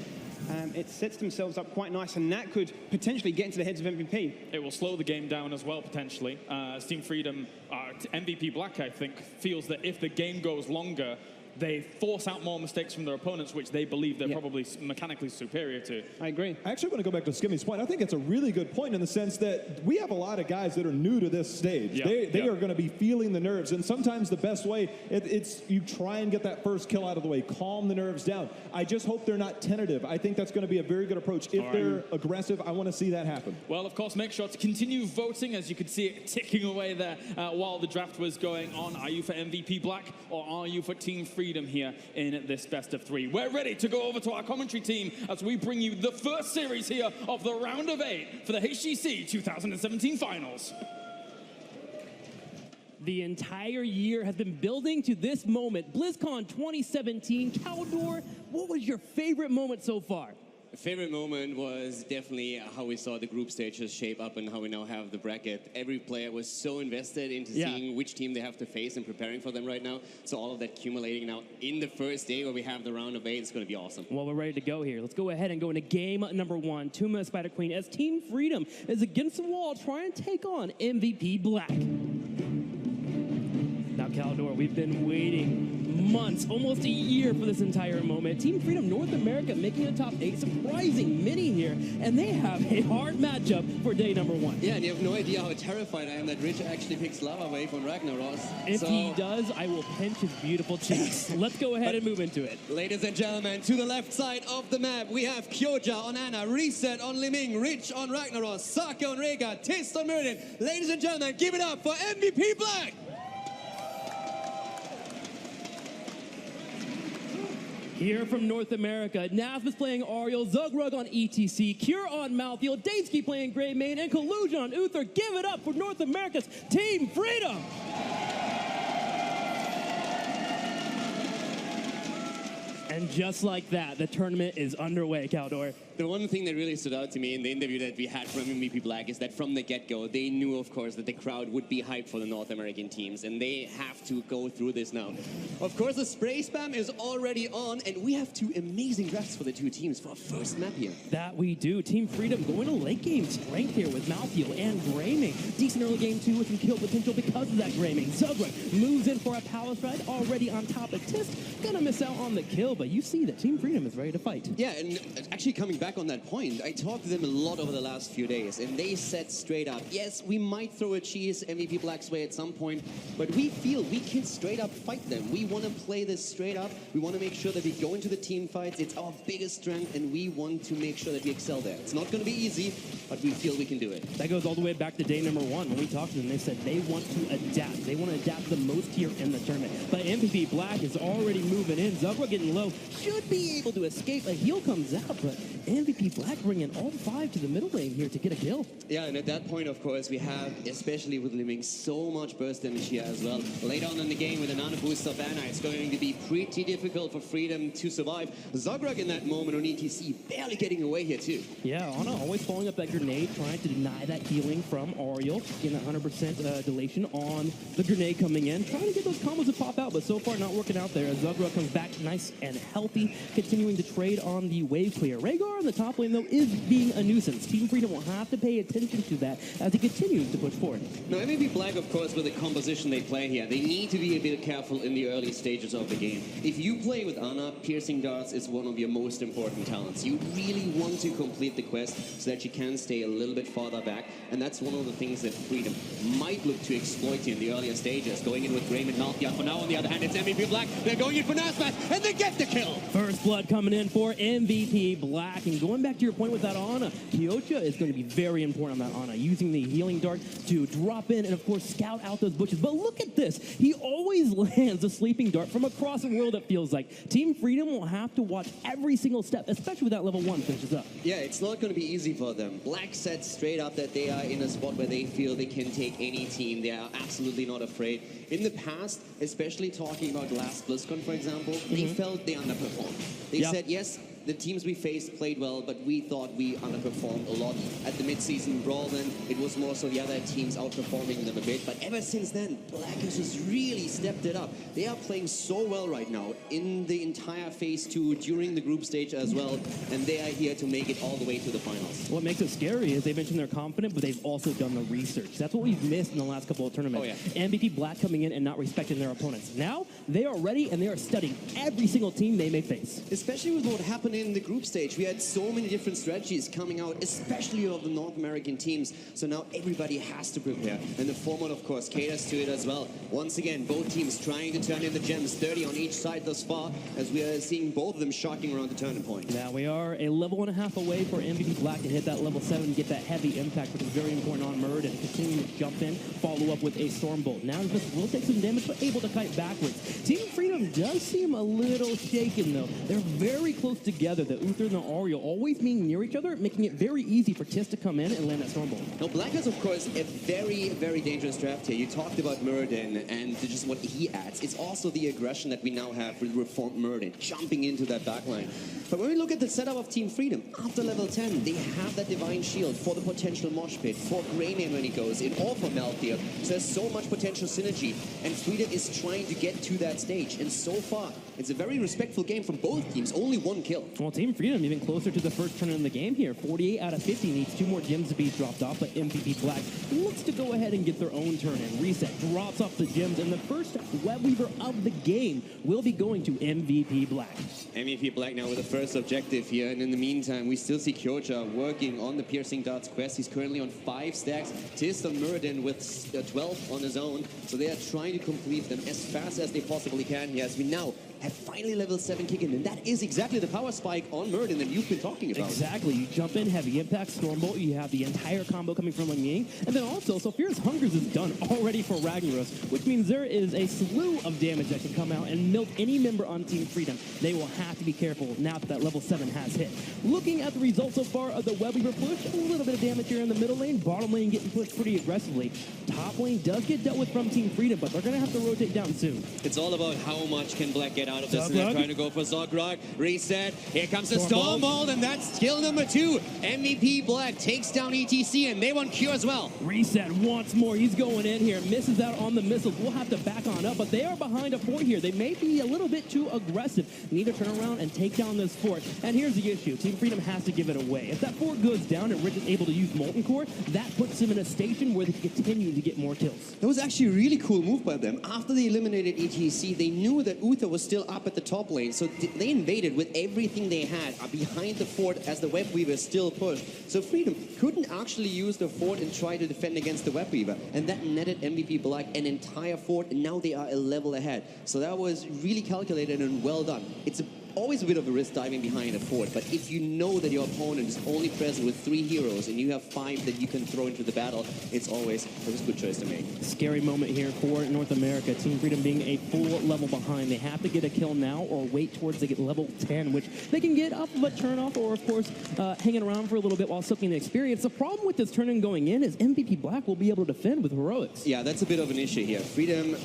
[SPEAKER 5] it sets themselves up quite nice, and that could potentially get into the heads of MVP.
[SPEAKER 2] It will slow the game down as well, potentially. Team Freedom, MVP Black, I think, feels that if the game goes longer, they force out more mistakes from their opponents, which they believe they're probably mechanically superior to.
[SPEAKER 5] I agree.
[SPEAKER 4] I actually want to go back to Skimmy's point. I think it's a really good point in the sense that we have a lot of guys that are new to this stage. They are going to be feeling the nerves, and sometimes the best way, it's you try and get that first kill out of the way, calm the nerves down. I just hope they're not tentative. I think that's going to be a very good approach. If they're aggressive, I want to see that happen.
[SPEAKER 2] Well, of course, make sure to continue voting, as you could see it ticking away there while the draft was going on. Are you for MVP Black, or are you for Team Freedom here in this best of 3? We're ready to go over to our commentary team as we bring you the first series here of the round of 8 for the HGC 2017 finals.
[SPEAKER 12] The entire year has been building to this moment. BlizzCon 2017. Caldor, what was your favorite moment so far?
[SPEAKER 11] Favorite moment was definitely how we saw the group stages shape up and how we now have the bracket. Every player was so invested into seeing which team they have to face and preparing for them right now. So all of that accumulating now in the first day where we have the round of 8 is going to be awesome.
[SPEAKER 12] Well, we're ready to go here. Let's go ahead and go into game number 1. Tuma Spider Queen as Team Freedom is against the wall trying to take on MVP Black. Now, Caldor, we've been waiting months, almost a year for this entire moment. Team Freedom North America making a top 8, surprising many here, and they have a hard matchup for day number 1.
[SPEAKER 11] Yeah, and you have no idea how terrified I am that Rich actually picks Lava Wave on Ragnaros.
[SPEAKER 12] If he does, I will pinch his beautiful cheeks. Let's go ahead and move into it.
[SPEAKER 11] Ladies and gentlemen, to the left side of the map, we have Kyoja on Ana, Reset on Liming, Rich on Ragnaros, Saka on Rega, Tist on Meridian. Ladies and gentlemen, give it up for MVP Black!
[SPEAKER 12] Here from North America, Nasmus playing Ariel, Zugrug on ETC, Cure on Maltfield, Daysky playing Greymane, and Collusion on Uther. Give it up for North America's Team Freedom! And just like that, the tournament is underway, Caldor.
[SPEAKER 11] The one thing that really stood out to me in the interview that we had from MVP Black is that from the get-go, they knew, of course, that the crowd would be hyped for the North American teams, and they have to go through this now. Of course, the spray spam is already on, and we have 2 amazing drafts for the 2 teams for our first map here.
[SPEAKER 12] That we do. Team Freedom going to late game strength here with Maltfield and Greymane. Decent early game 2 with some kill potential because of that Greymane. Zugrug moves in for a palace ride, already on top of Tist. Gonna miss out on the kill, but you see that Team Freedom is ready to fight.
[SPEAKER 11] Yeah, and actually coming back on that point, I talked to them a lot over the last few days, and they said straight up, yes, we might throw a cheese MVP Black's way at some point, but we feel we can straight up fight them. We want to play this straight up. We want to make sure that we go into the team fights. It's our biggest strength, and we want to make sure that we excel there. It's not going to be easy, but we feel we can do it.
[SPEAKER 12] That goes all the way back to day number 1 when we talked to them. They said they want to adapt. They want to adapt the most here in the tournament. But MVP Black is already moving in. Zugrug getting low. Should be able to escape. A heal comes out, but MVP Black bringing all 5 to the middle lane here to get a kill.
[SPEAKER 11] Yeah, and at that point, of course, we have, especially with Liming, so much burst damage here as well. Later on in the game with a nano boost of Anna, it's going to be pretty difficult for Freedom to survive. Zugrug in that moment on ETC, barely getting away here too.
[SPEAKER 12] Yeah, Ana always following up that grenade, trying to deny that healing from Ariel. Getting that 100% delation on the grenade coming in. Trying to get those combos to pop out, but so far not working out there. As Zugrug comes back nice and healthy, continuing to trade on the wave clear. Rhaegar in the top lane, though, is being a nuisance. Team Freedom will have to pay attention to that as he continues to push forward.
[SPEAKER 11] Now, MVP Black, of course, with the composition they play here, they need to be a bit careful in the early stages of the game. If you play with Ana, piercing darts is one of your most important talents. You really want to complete the quest so that you can stay a little bit farther back, and that's one of the things that Freedom might look to exploit in the earlier stages. Going in with Greymane and Malthia. For now, on the other hand, it's MVP Black. They're going in for Nasmat, and they get the kill!
[SPEAKER 12] First blood coming in for MVP Black, and going back to your point with that Ana, Kyoja is going to be very important on that Ana, using the healing dart to drop in and, of course, scout out those bushes. But look at this. He always lands a sleeping dart from across the world, it feels like. Team Freedom will have to watch every single step, especially with that level 1 finishes up.
[SPEAKER 11] Yeah, it's not going to be easy for them. Black said straight up that they are in a spot where they feel they can take any team. They are absolutely not afraid. In the past, especially talking about last BlizzCon, for example, they felt they underperformed. They said, yes, the teams we faced played well, but we thought we underperformed a lot. At the mid-season brawl then, it was more so the other teams outperforming them a bit. But ever since then, Black has just really stepped it up. They are playing so well right now in the entire Phase 2, during the group stage as well, and they are here to make it all the way to the finals.
[SPEAKER 12] What makes it scary is they mentioned they're confident, but they've also done the research. That's what we've missed in the last couple of tournaments.
[SPEAKER 11] Oh, yeah.
[SPEAKER 12] MVP Black coming in and not respecting their opponents. Now, they are ready and they are studying every single team they may face.
[SPEAKER 11] Especially with what happened in the group stage. We had so many different strategies coming out, especially of the North American teams. So now everybody has to prepare. And the format, of course, caters to it as well. Once again, both teams trying to turn in the gems, 30 on each side thus far, as we are seeing both of them shocking around the turning point.
[SPEAKER 12] Now we are a level and a half away for MVP Black to hit that level 7 and get that heavy impact, which is very important on Murd, and continue to jump in, follow up with a Stormbolt. Now this will take some damage, but able to kite backwards. Team Freedom does seem a little shaken, though. They're very close together. The Uther and the Auriel always being near each other, making it very easy for Tis to come in and land that Stormbolt.
[SPEAKER 11] Now, Black has, of course, a very, very dangerous draft here. You talked about Murden and just what he adds. It's also the aggression that we now have with Reformed Murden, jumping into that backline. But when we look at the setup of Team Freedom, after level 10, they have that Divine Shield for the potential Mosh Pit, for Greyman when he goes in, or for Malthier. So there's so much potential synergy, and Freedom is trying to get to that stage. And so far, it's a very respectful game from both teams, only one kill.
[SPEAKER 12] Well, Team Freedom even closer to the first turn in the game here. 48 out of 50 needs 2 more gems to be dropped off, but MVP Black looks to go ahead and get their own turn and reset, drops off the gems, and the first Web Weaver of the game will be going to MVP Black.
[SPEAKER 11] MVP Black now with the first objective here, and in the meantime, we still see Kyoja working on the Piercing Darts quest. He's currently on 5 stacks. Tis on Muradin with 12 on his own, so they are trying to complete them as fast as they possibly can here, as we now have finally level 7 kicking in. That is exactly the power spike on Muradin that you've been talking about.
[SPEAKER 12] Exactly. You jump in, heavy impact, Stormbolt, you have the entire combo coming from Ling Ying, and then also, Sophira's Hungers is done already for Ragnaros, which means there is a slew of damage that can come out and milk any member on Team Freedom. They will have to be careful now that level 7 has hit. Looking at the results so far of the Web Weaver push, a little bit of damage here in the middle lane, bottom lane getting pushed pretty aggressively. Top lane does get dealt with from Team Freedom, but they're going to have to rotate down soon.
[SPEAKER 11] It's all about how much can Black get out of this, and they're trying to go for Zogrog. Reset. Here comes the Stormbolt, and that's kill number 2. MVP Black takes down ETC, and they want Q as well.
[SPEAKER 12] Reset once more. He's going in here, misses out on the missiles. We'll have to back on up, but they are behind a fort here. They may be a little bit too aggressive. Need to turn around and take down this fort. And here's the issue. Team Freedom has to give it away. If that fort goes down and Rich is able to use Molten Core, that puts him in a station where they can continue to get more kills.
[SPEAKER 11] That was actually a really cool move by them. After they eliminated ETC, they knew that Uther was still up at the top lane, so they invaded with everything they had behind the fort as the Web Weaver still pushed. So Freedom couldn't actually use the fort and try to defend against the Web Weaver, and that netted MVP Black an entire fort, and now they are a level ahead. So that was really calculated and well done. It's always a bit of a risk diving behind a fort, but if you know that your opponent is only present with 3 heroes and you have 5 that you can throw into the battle, it's always a good choice to make.
[SPEAKER 12] Scary moment here for North America. Team Freedom being a full level behind. They have to get a kill now or wait towards they get level 10, which they can get off of a turn off or, of course, hanging around for a little bit while soaking the experience. The problem with this turn-in going in is MVP Black will be able to defend with heroics.
[SPEAKER 11] Yeah, that's a bit of an issue here. Freedom,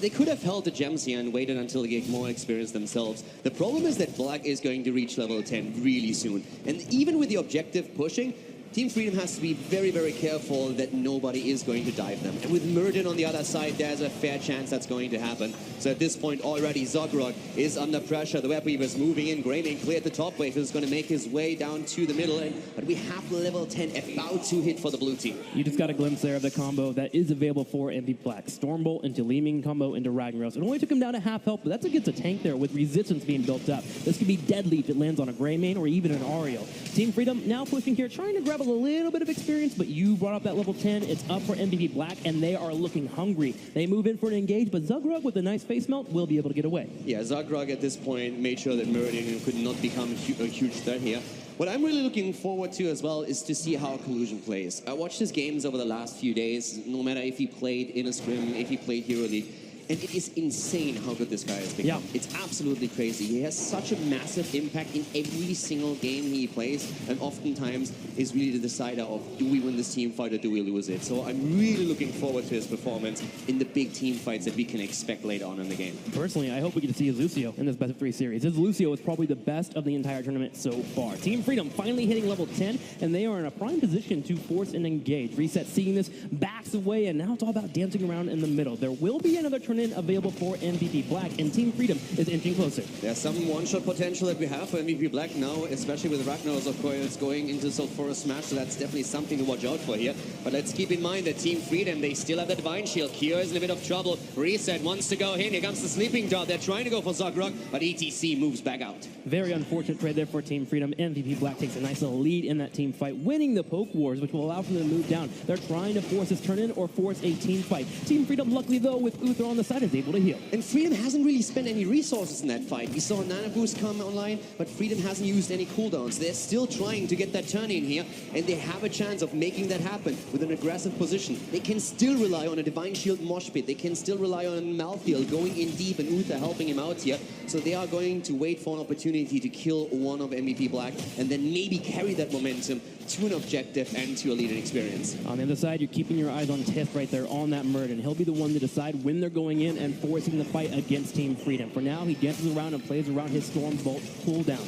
[SPEAKER 11] they could have held the gems here and waited until they get more experience themselves. The problem is that Black is going to reach level 10 really soon. And even with the objective pushing, Team Freedom has to be very, very careful that nobody is going to dive them. And with Murden on the other side, there's a fair chance that's going to happen. So at this point already, Zogrog is under pressure. The Web Weaver is moving in. Greyman cleared the top wave. He's going to make his way down to the middle. But we have level 10 about to hit for the blue team.
[SPEAKER 12] You just got a glimpse there of the combo that is available for MVP Black. Stormbolt into Leeming combo into Ragnaros. It only took him down to half health, but that's against a tank there with resistance being built up. This could be deadly if it lands on a Greyman or even an Auriel. Team Freedom now pushing here, trying to grab a little bit of experience, but you brought up that level 10. It's up for MVP Black, and they are looking hungry. They move in for an engage, but Zogrog with a nice face melt will be able to get away.
[SPEAKER 11] Yeah, Zogrog at this point made sure that Meridian could not become a huge threat here. What I'm really looking forward to as well is to see how Collusion plays. I watched his games over the last few days, no matter if he played in a scrim, if he played Hero League.
[SPEAKER 18] And it is insane how good this guy has become.
[SPEAKER 1] Yeah.
[SPEAKER 18] It's absolutely crazy. He has such a massive impact in every single game he plays, and oftentimes is really the decider of do we win this team fight or do we lose it. So I'm really looking forward to his performance in the big team fights that we can expect later on in the game.
[SPEAKER 12] Personally, I hope we get to see his Lucio in this best of 3 series. His Lucio is probably the best of the entire tournament so far. Team Freedom finally hitting level 10, and they are in a prime position to force and engage. Reset seeing this, backs away, and now it's all about dancing around in the middle. There will be another tournament available for MVP Black, and Team Freedom is inching closer.
[SPEAKER 18] There's some one-shot potential that we have for MVP Black now, especially with Ragnaros, of course, going into Sulfura Smash, so that's definitely something to watch out for here. But let's keep in mind that Team Freedom, they still have the Divine Shield. Kira is in a bit of trouble. Reset wants to go in. Here comes the Sleeping Dart. They're trying to go for Zogrog, but ETC moves back out.
[SPEAKER 12] Very unfortunate trade there for Team Freedom. MVP Black takes a nice little lead in that team fight, winning the Poke Wars, which will allow for them to move down. They're trying to force this turn in or force a team fight. Team Freedom, luckily though, with Uther on the side, is able to heal.
[SPEAKER 18] And Freedom hasn't really spent any resources in that fight. We saw Nana Boost come online, but Freedom hasn't used any cooldowns. They're still trying to get that turn in here, and they have a chance of making that happen with an aggressive position. They can still rely on a Divine Shield mosh pit. They can still rely on Malthael going in deep and Uther helping him out here. So they are going to wait for an opportunity to kill one of MVP Black and then maybe carry that momentum to an objective and to a leading experience.
[SPEAKER 12] On the other side, you're keeping your eyes on Tiff right there on that Murd, and he'll be the one to decide when they're going in and forcing the fight against Team Freedom. For now, he dances around and plays around his Stormbolt cooldown.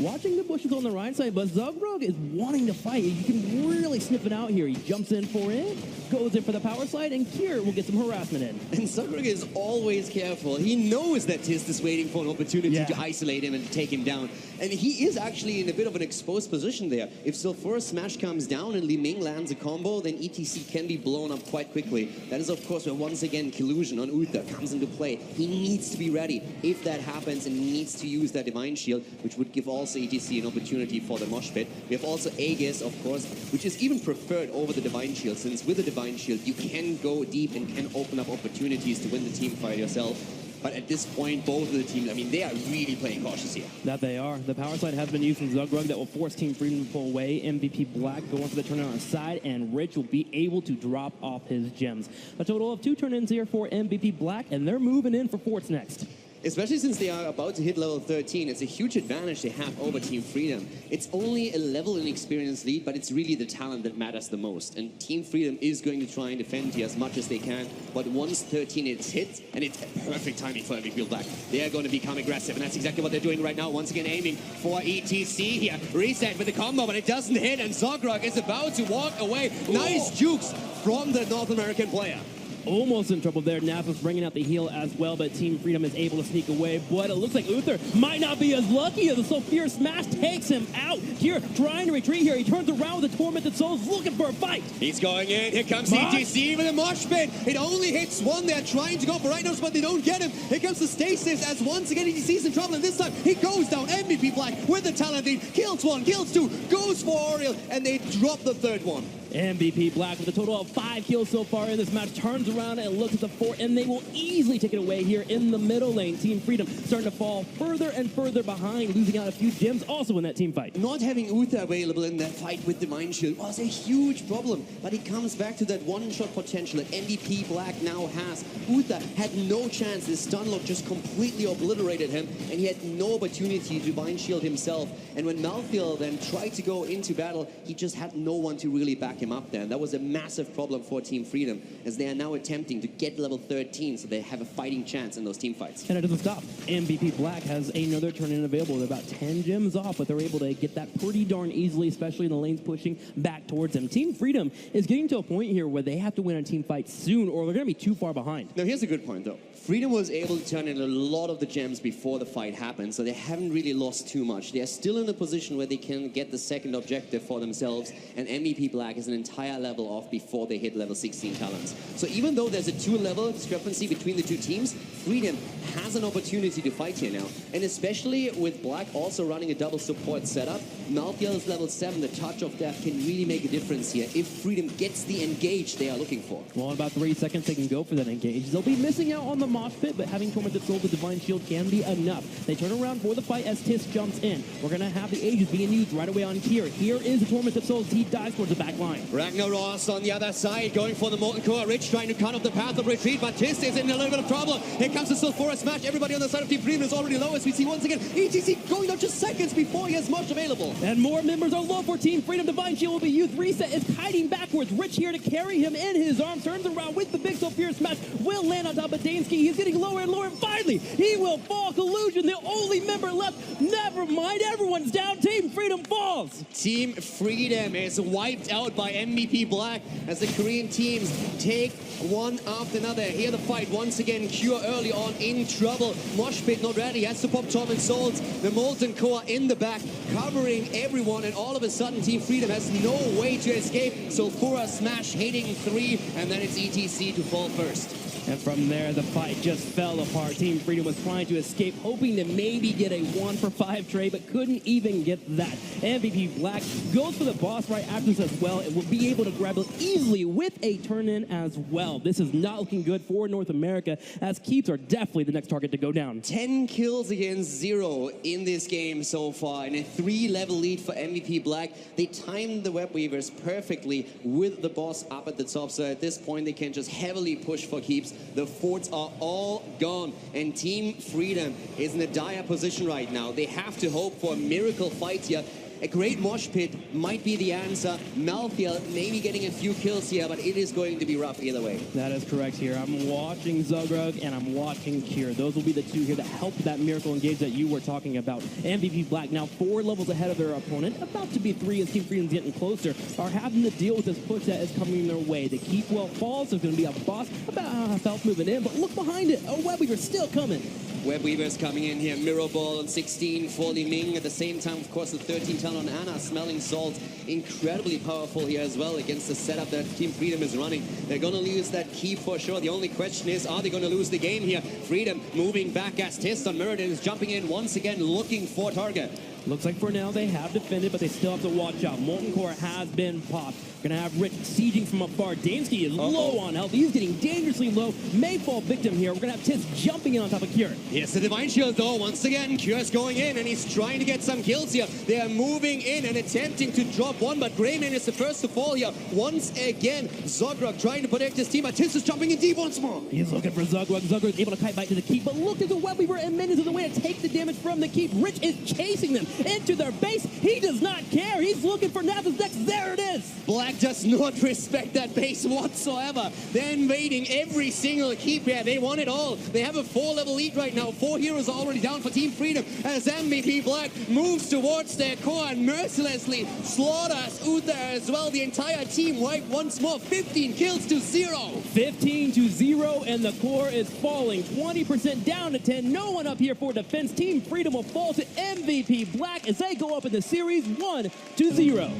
[SPEAKER 12] Watching the bushes on the right side, but Zogrog is wanting to fight. You can really sniff it out here. He jumps in for it, goes in for the power slide, and Kier will get some harassment in.
[SPEAKER 18] And Zogrog is always careful. He knows that Tist is waiting for an opportunity to isolate him and to take him down. And he is actually in a bit of an exposed position there. If Sulfura Smash comes down and Li Ming lands a combo, then ETC can be blown up quite quickly. That is, of course, where once again Collusion on Uther comes into play. He needs to be ready if that happens, and he needs to use that Divine Shield, which would give also ETC an opportunity for the mosh pit. We have also Aegis, of course, which is even preferred over the Divine Shield, since with the Divine Shield you can go deep and can open up opportunities to win the team fight yourself. But at this point, both of the teams, I mean, they are really playing cautious here.
[SPEAKER 12] That they are. The power slide has been used from Zogrug that will force Team Freedom to pull away. MVP Black going for the turn on his side, and Rich will be able to drop off his gems. A total of 2 turn-ins here for MVP Black, and they're moving in for Forts next.
[SPEAKER 18] Especially since they are about to hit level 13, it's a huge advantage they have over Team Freedom. It's only a level in experience lead, but it's really the talent that matters the most. And Team Freedom is going to try and defend here as much as they can, but once 13 is hit, and it's perfect timing for MVP Black, they are going to become aggressive, and that's exactly what they're doing right now. Once again aiming for ETC here. Reset with the combo, but it doesn't hit, and Zogrog is about to walk away. Nice jukes from the North American player.
[SPEAKER 12] Almost in trouble there. Nasus bringing out the heal as well, but Team Freedom is able to sneak away. But it looks like Uther might not be as lucky as the Sulfura Smash takes him out. Here, trying to retreat here. He turns around with the Tormented Souls, looking for a fight.
[SPEAKER 18] He's going in. Here comes ETC with a mosh pit. It only hits one. They're trying to go for Ragnaros, but they don't get him. Here comes the Stasis as once again ETC's in trouble, and this time he goes down. MVP Black with the talent lead. Kills 1, kills 2, goes for Oriel, and they drop the 3rd one.
[SPEAKER 12] MVP Black with a total of 5 kills so far in this match turns around and looks at the 4, and they will easily take it away here in the middle lane. Team Freedom starting to fall further and further behind, losing out a few gems also in that team fight.
[SPEAKER 18] Not having Uther available in that fight with Divine Shield was a huge problem, but it comes back to that one-shot potential that MVP Black now has. Uther had no chance. This stun lock just completely obliterated him, and he had no opportunity to Divine Shield himself. And when Malthael then tried to go into battle, he just had no one to really back him up there. And that was a massive problem for Team Freedom, as they are now attempting to get level 13 so they have a fighting chance in those team fights.
[SPEAKER 12] And it doesn't stop. MVP Black has another turn-in available. They're about 10 gems off, but they're able to get that pretty darn easily, especially in the lanes pushing back towards them. Team Freedom is getting to a point here where they have to win a team fight soon, or they're going to be too far behind.
[SPEAKER 18] Now here's a good point though. Freedom was able to turn in a lot of the gems before the fight happened, so they haven't really lost too much. They are still in a position where they can get the second objective for themselves, and MVP Black is an entire level off before they hit level 16 talents. So even though there's a 2-level discrepancy between the two teams, Freedom has an opportunity to fight here now. And especially with Black also running a double support setup, Malthael's level 7, the touch of death can really make a difference here if Freedom gets the engage they are looking for.
[SPEAKER 12] Well, in about 3 seconds, they can go for that engage. They'll be missing out on the mosh pit, but having Tormented Soul, the Divine Shield, can be enough. They turn around for the fight as Tis jumps in. We're going to have the Aegis being used right away on Kier. Here is the Tormented Soul as he dives towards the back line.
[SPEAKER 18] Ragnaros on the other side, going for the Molten Core. Rich trying to cut off the path of retreat, but Tis is in a little bit of trouble. Here comes the Sulphurous Smash. Everybody on the side of Team Freedom is already low, as we see once again HGC going down just seconds before he has much available.
[SPEAKER 12] And more members are low for Team Freedom. Divine Shield will be used. Reset is kiting backwards. Rich here to carry him in his arms. Turns around with the big Sulphurous Smash. Will land on top of Dansky. He's getting lower and lower. And finally, he will fall. Collusion, the only member left. Never mind. Everyone's down. Team Freedom falls.
[SPEAKER 18] Team Freedom is wiped out by MVP Black as the Korean teams take one after another. Here the fight once again. Cure early on in trouble. Moshpit not ready. Has to pop Torment Souls. The Molten Core in the back covering everyone, and all of a sudden Team Freedom has no way to escape. Sulphura Smash hitting 3, and then it's ETC to fall first.
[SPEAKER 12] And from there, the fight just fell apart. Team Freedom was trying to escape, hoping to maybe get a 1-for-5 trade, but couldn't even get that. MVP Black goes for the boss right after this as well, and will be able to grab it easily with a turn-in as well. This is not looking good for North America, as Keeps are definitely the next target to go down.
[SPEAKER 18] 10 kills against 0 in this game so far, and a 3-level lead for MVP Black. They timed the Web Weavers perfectly with the boss up at the top, so at this point they can just heavily push for Keeps. The forts are all gone, and Team Freedom is in a dire position right now. They have to hope for a miracle fight here. A great mosh pit might be the answer. Malthael maybe getting a few kills here, but it is going to be rough either way.
[SPEAKER 12] That is correct here. I'm watching Zugrug and I'm watching Kier. Those will be the two here that help that miracle engage that you were talking about. MVP Black now 4 levels ahead of their opponent, about to be 3 as Team Freedom's getting closer, are having to deal with this push that is coming their way. The Keep well falls, there's going to be a boss about half health moving in, but look behind it. A Web Weaver still coming.
[SPEAKER 18] Web Weavers coming in here. Mirror Ball on 16 for Li Ming. At the same time, of course, the 13 talent on Anna. Smelling Salt, incredibly powerful here as well against the setup that Team Freedom is running. They're going to lose that Keep for sure. The only question is, are they going to lose the game here? Freedom moving back as Tist on Mirrodin is jumping in once again, looking for target.
[SPEAKER 12] Looks like for now they have defended, but they still have to watch out. Molten Core has been popped. We're going to have Rich sieging from afar. Dansky is low on health. He's getting dangerously low. May fall victim here. We're going to have Tis jumping in on top of Kier.
[SPEAKER 18] Yes, the Divine Shield though. Once again, Kier's going in and he's trying to get some kills here. They are moving in and attempting to drop one, but Greyman is the first to fall here. Once again, Zogrug trying to protect his team, but Tis is jumping in deep once more.
[SPEAKER 12] He's looking for Zugrug. Zugrug is able to kite back to the Keep, but look at the Web Weaver and Minions is the way to take the damage from the Keep. Rich is chasing them into their base. He does not care. He's looking for Naza's next. There it is.
[SPEAKER 18] Black does not respect that base whatsoever. They're invading every single Keep here. They want it all. They have a 4-level lead right now. 4 heroes are already down for Team Freedom as MVP Black moves towards their core and mercilessly slaughters Uther as well. The entire team wiped once more. 15 kills to 0.
[SPEAKER 12] 15 to 0, and the core is falling. 20% down to 10. No one up here for defense. Team Freedom will fall to MVP Black as they go up in the series 1-0.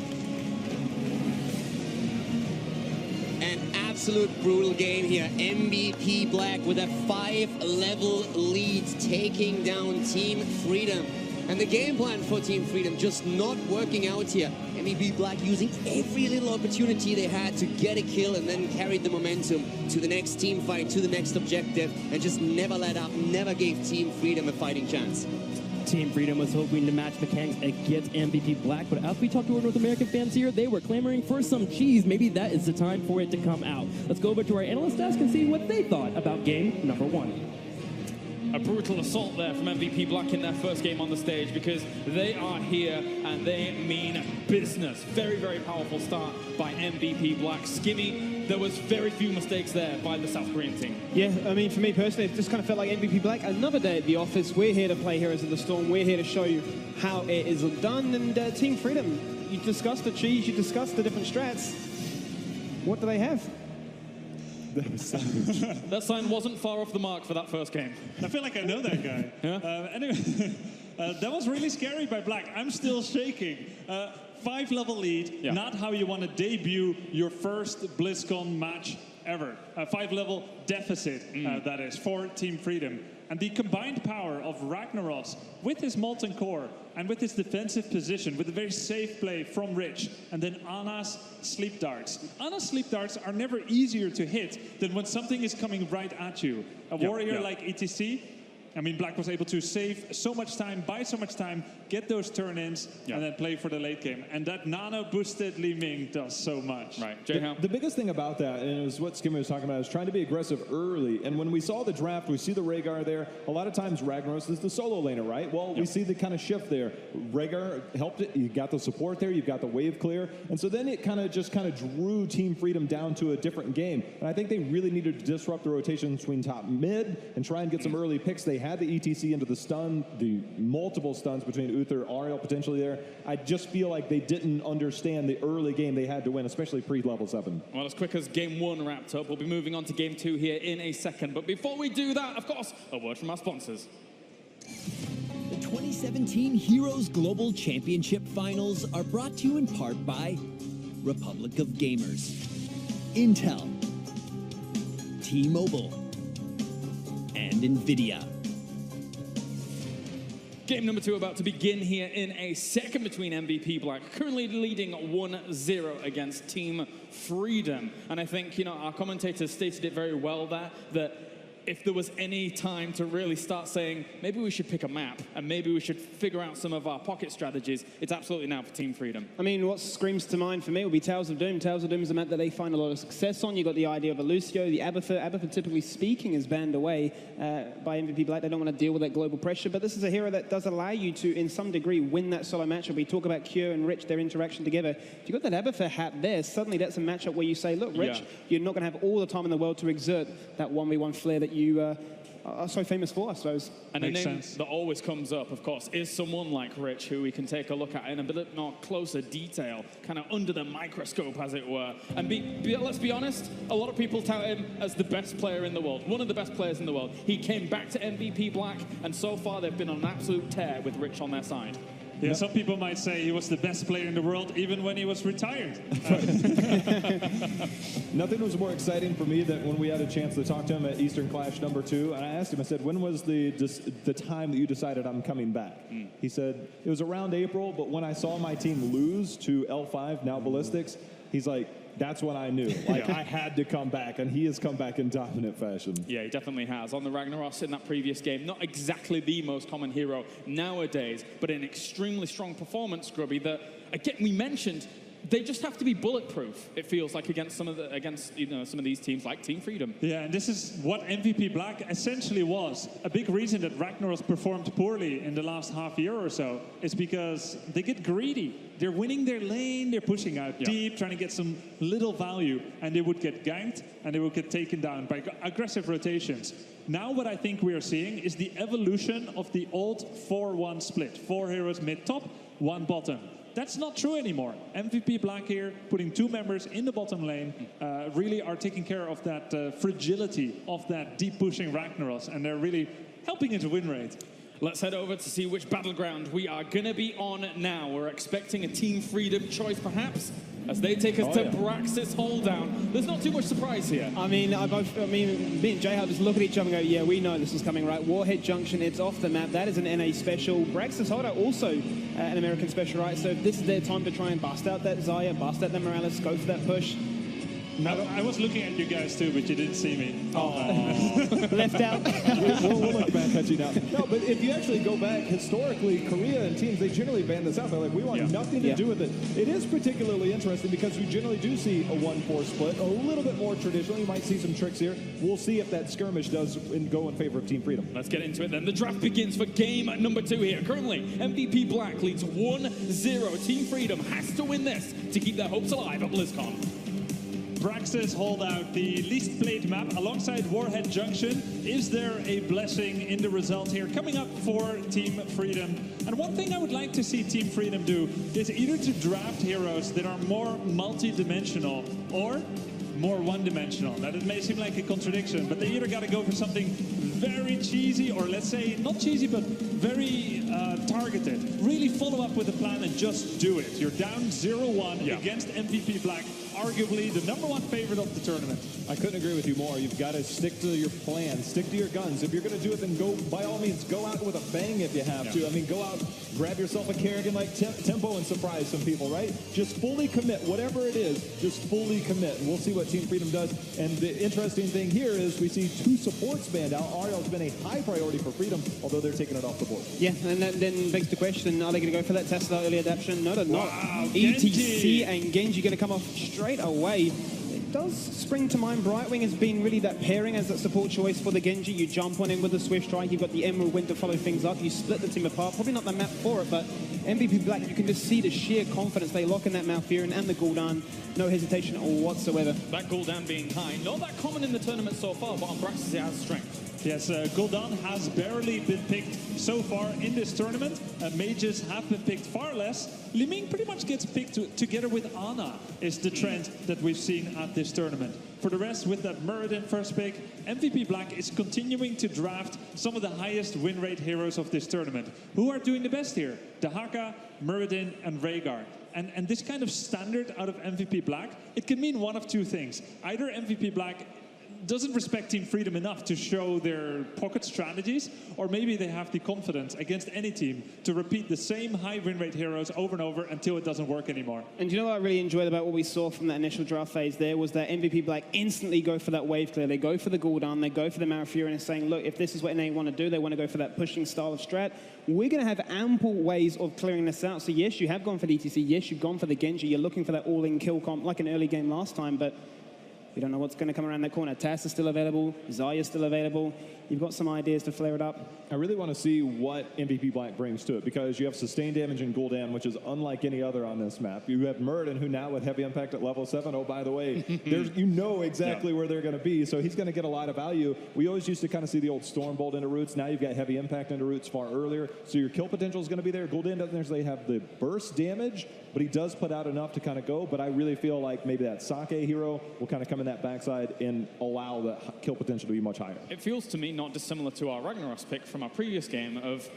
[SPEAKER 18] An absolute brutal game here. MVP Black with a 5-level lead, taking down Team Freedom. And the game plan for Team Freedom just not working out here. MVP Black using every little opportunity they had to get a kill and then carried the momentum to the next team fight, to the next objective, and just never let up, never gave Team Freedom a fighting chance.
[SPEAKER 12] Team Freedom was hoping to match mechanics against MVP Black, but as we talked to our North American fans here, they were clamoring for some cheese. Maybe that is the time for it to come out. Let's go over to our analyst desk and see what they thought about game number 1.
[SPEAKER 2] A brutal assault there from MVP Black in their first game on the stage, because they are here and they mean business. Very, very powerful start by MVP Black. Skimmy, there was very few mistakes there by the South Korean team.
[SPEAKER 5] Yeah, I mean, for me personally, it just kind of felt like MVP Black. Another day at the office. We're here to play Heroes of the Storm. We're here to show you how it is done. And Team Freedom, you discussed the cheese, you discussed the different strats. What do they have?
[SPEAKER 2] That sign wasn't far off the mark for that first game.
[SPEAKER 3] I feel like I know that guy.
[SPEAKER 2] Yeah?
[SPEAKER 3] Anyway, that was really scary by Black. I'm still shaking. 5-level lead, not how you want to debut your first Blizzcon match ever. A 5-level deficit, that is, for Team Freedom. And the combined power of Ragnaros with his Molten Core and with his defensive position, with a very safe play from Rich, and then Ana's Sleep Darts. Ana's Sleep Darts are never easier to hit than when something is coming right at you. A warrior like ETC, I mean, Black was able to save so much time, buy so much time, get those turn-ins, and then play for the late game. And that nano-boosted Li Ming does so much.
[SPEAKER 2] Right.
[SPEAKER 4] The biggest thing about that, and it was what Skimmer was talking about, is trying to be aggressive early. And when we saw the draft, we see the Rhaegar there. A lot of times, Ragnaros is the solo laner, right? Well, we see the kind of shift there. Rhaegar helped it. You got the support there. You've got the wave clear. And so then it kind of drew Team Freedom down to a different game. And I think they really needed to disrupt the rotation between top mid and try and get some early picks. They had the ETC into the stun, the multiple stuns between Uther, Ariel potentially there. I just feel like they didn't understand the early game they had to win, especially pre-level 7.
[SPEAKER 2] Well, as quick as game 1 wrapped up, we'll be moving on to game 2 here in a second. But before we do that, of course, a word from our sponsors.
[SPEAKER 1] The 2017 Heroes Global Championship Finals are brought to you in part by Republic of Gamers, Intel, T-Mobile, and NVIDIA.
[SPEAKER 2] Game number 2 about to begin here in a second between MVP Black, currently leading 1-0 against Team Freedom. And I think, our commentators stated it very well there, that if there was any time to really start saying, maybe we should pick a map and maybe we should figure out some of our pocket strategies, it's absolutely now for Team Freedom.
[SPEAKER 5] I mean, what screams to mind for me would be Tales of Doom. Tales of Doom is a map that they find a lot of success on. You've got the idea of a Lucio, the Abathur. Abathur, typically speaking, is banned away by MVP Black. They don't want to deal with that global pressure, but this is a hero that does allow you to, in some degree, win that solo matchup. We talk about Cure and Rich, their interaction together. If you've got that Abathur hat there, suddenly that's a matchup where you say, look, Rich, you're not going to have all the time in the world to exert that 1v1 flair that you are so famous for, I suppose.
[SPEAKER 2] And a name that always comes up, of course, is someone like Rich, who we can take a look at in a bit more closer detail, kind of under the microscope, as it were. And let's be honest, a lot of people tout him as the best player in the world, one of the best players in the world. He came back to MVP Black, and so far they've been on an absolute tear with Rich on their side.
[SPEAKER 3] Yeah, some people might say he was the best player in the world even when he was retired.
[SPEAKER 4] Nothing was more exciting for me than when we had a chance to talk to him at Eastern Clash number 2. And I asked him, I said, when was the time that you decided I'm coming back? He said, it was around April, but when I saw my team lose to L5, now Ballistics, he's like, that's when I knew. Like, I had to come back, and he has come back in dominant fashion.
[SPEAKER 2] Yeah, he definitely has. On the Ragnaros in that previous game, not exactly the most common hero nowadays, but an extremely strong performance, Grubby, that, again, we mentioned, they just have to be bulletproof, it feels like, against some of these teams like Team Freedom.
[SPEAKER 3] Yeah, and this is what MVP Black essentially was. A big reason that Ragnaros performed poorly in the last half year or so is because they get greedy. They're winning their lane, they're pushing out deep, trying to get some little value, and they would get ganked, and they would get taken down by aggressive rotations. Now what I think we are seeing is the evolution of the old 4-1 split. 4 heroes mid-top, 1 bottom. That's not true anymore. MVP Black here, putting 2 members in the bottom lane, really are taking care of that fragility of that deep pushing Ragnaros, and they're really helping into win rate.
[SPEAKER 2] Let's head over to see which battleground we are going to be on now. We're expecting a Team Freedom choice, perhaps, as they take us to Braxis Holedown. There's not too much surprise here.
[SPEAKER 5] I mean, me and J-Hub just look at each other and go, yeah, we know this is coming, right? Warhead Junction, it's off the map. That is an NA special. Braxis Holedown also an American special, right? So this is their time to try and bust out that Xayah, bust out the Morales, go for that push.
[SPEAKER 3] I was looking at you guys too, but you didn't see me.
[SPEAKER 5] Left out.
[SPEAKER 4] we'll look back at you now. No, but if you actually go back, historically, Korea and teams, they generally ban this out. They're like, we want nothing to do with it. It is particularly interesting because you generally do see a 1-4 split, a little bit more traditional. You might see some tricks here. We'll see if that skirmish does go in favor of Team Freedom.
[SPEAKER 2] Let's get into it then. The draft begins for game number 2 here. Currently, MVP Black leads 1-0. Team Freedom has to win this to keep their hopes alive at Blizzcon.
[SPEAKER 3] Braxis Holdout, the least played map alongside Warhead Junction. Is there a blessing in the result here coming up for Team Freedom? And one thing I would like to see Team Freedom do is either to draft heroes that are more multi-dimensional or more one-dimensional. Now, that may seem like a contradiction, but they either got to go for something very cheesy, or let's say, not cheesy, but very targeted. Really follow up with a plan and just do it. You're down 0-1 against MVP Black arguably the #1 favorite of the tournament.
[SPEAKER 4] I couldn't agree with you more. You've got to stick to your plan, stick to your guns. If you're going to do it, then go, by all means, go out with a bang if you have to. I mean, go out, grab yourself a Kerrigan like Tempo and surprise some people, right? Just fully commit. Whatever it is, just fully commit. And we'll see what Team Freedom does. And the interesting thing here is we see 2 supports banned out. Ariel's been a high priority for Freedom, although they're taking it off the board.
[SPEAKER 5] Yeah, and that then begs the question, are they going to go for that Tesla early adaptation? No, they're not.
[SPEAKER 3] Wow,
[SPEAKER 5] ETC and Genji going to come off straight away. It does spring to mind Brightwing has been really that pairing as that support choice for the Genji. You jump on in with the Swift Strike, you've got the Emerald Wind to follow things up, you split the team apart. Probably not the map for it, but MVP Black, you can just see the sheer confidence they lock in that Malfurion and the Gul'dan. No hesitation whatsoever.
[SPEAKER 2] That Gul'dan being high, not that common in the tournament so far, but on Braxis it has strength.
[SPEAKER 3] Yes, Gul'dan has barely been picked so far in this tournament. Mages have been picked far less. Li Ming pretty much gets picked together with Ana, is the trend that we've seen at this tournament. For the rest, with that Muradin first pick, MVP Black is continuing to draft some of the highest win rate heroes of this tournament. Who are doing the best here? Dahaka, Muradin, and Rhaegar. And this kind of standard out of MVP Black, it can mean one of 2 things. Either MVP Black doesn't respect Team Freedom enough to show their pocket strategies, or maybe they have the confidence against any team to repeat the same high win rate heroes over and over until it doesn't work anymore.
[SPEAKER 5] And you know what I really enjoyed about what we saw from that initial draft phase there was that MVP Black instantly go for that wave clear. They go for the Gul'dan, they go for the Malfurion and saying, look, if this is what NA want to do, they want to go for that pushing style of strat. We're going to have ample ways of clearing this out. So yes, you have gone for the ETC, yes, you've gone for the Genji, you're looking for that all-in kill comp like an early game last time, but we don't know what's going to come around that corner. Tass is still available. Zarya's still available. You've got some ideas to flare it up.
[SPEAKER 4] I really want to see what MVP Black brings to it, because you have sustained damage in Gul'dan, which is unlike any other on this map. You have Muradin, who now with heavy impact at level 7, oh, by the way, you know exactly where they're going to be, so he's going to get a lot of value. We always used to kind of see the old Stormbolt into roots. Now you've got heavy impact into roots far earlier, so your kill potential is going to be there. Gul'dan doesn't necessarily have the burst damage, but he does put out enough to kind of go, but I really feel like maybe that Sake hero will kind of come in that backside and allow the kill potential to be much higher.
[SPEAKER 2] It feels to me not dissimilar to our Ragnaros pick from our previous game of,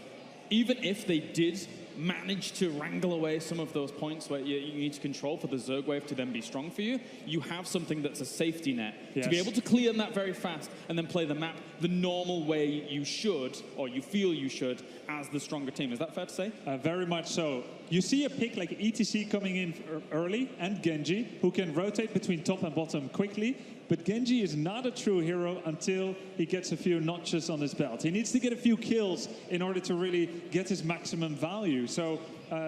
[SPEAKER 2] even if they did manage to wrangle away some of those points where you need to control for the Zerg wave to then be strong for you, you have something that's a safety net to be able to clear that very fast and then play the map the normal way you should, or you feel you should, as the stronger team. Is that fair to say?
[SPEAKER 3] Very much so. You see a pick like ETC coming in early, and Genji, who can rotate between top and bottom quickly, but Genji is not a true hero until he gets a few notches on his belt. He needs to get a few kills in order to really get his maximum value. So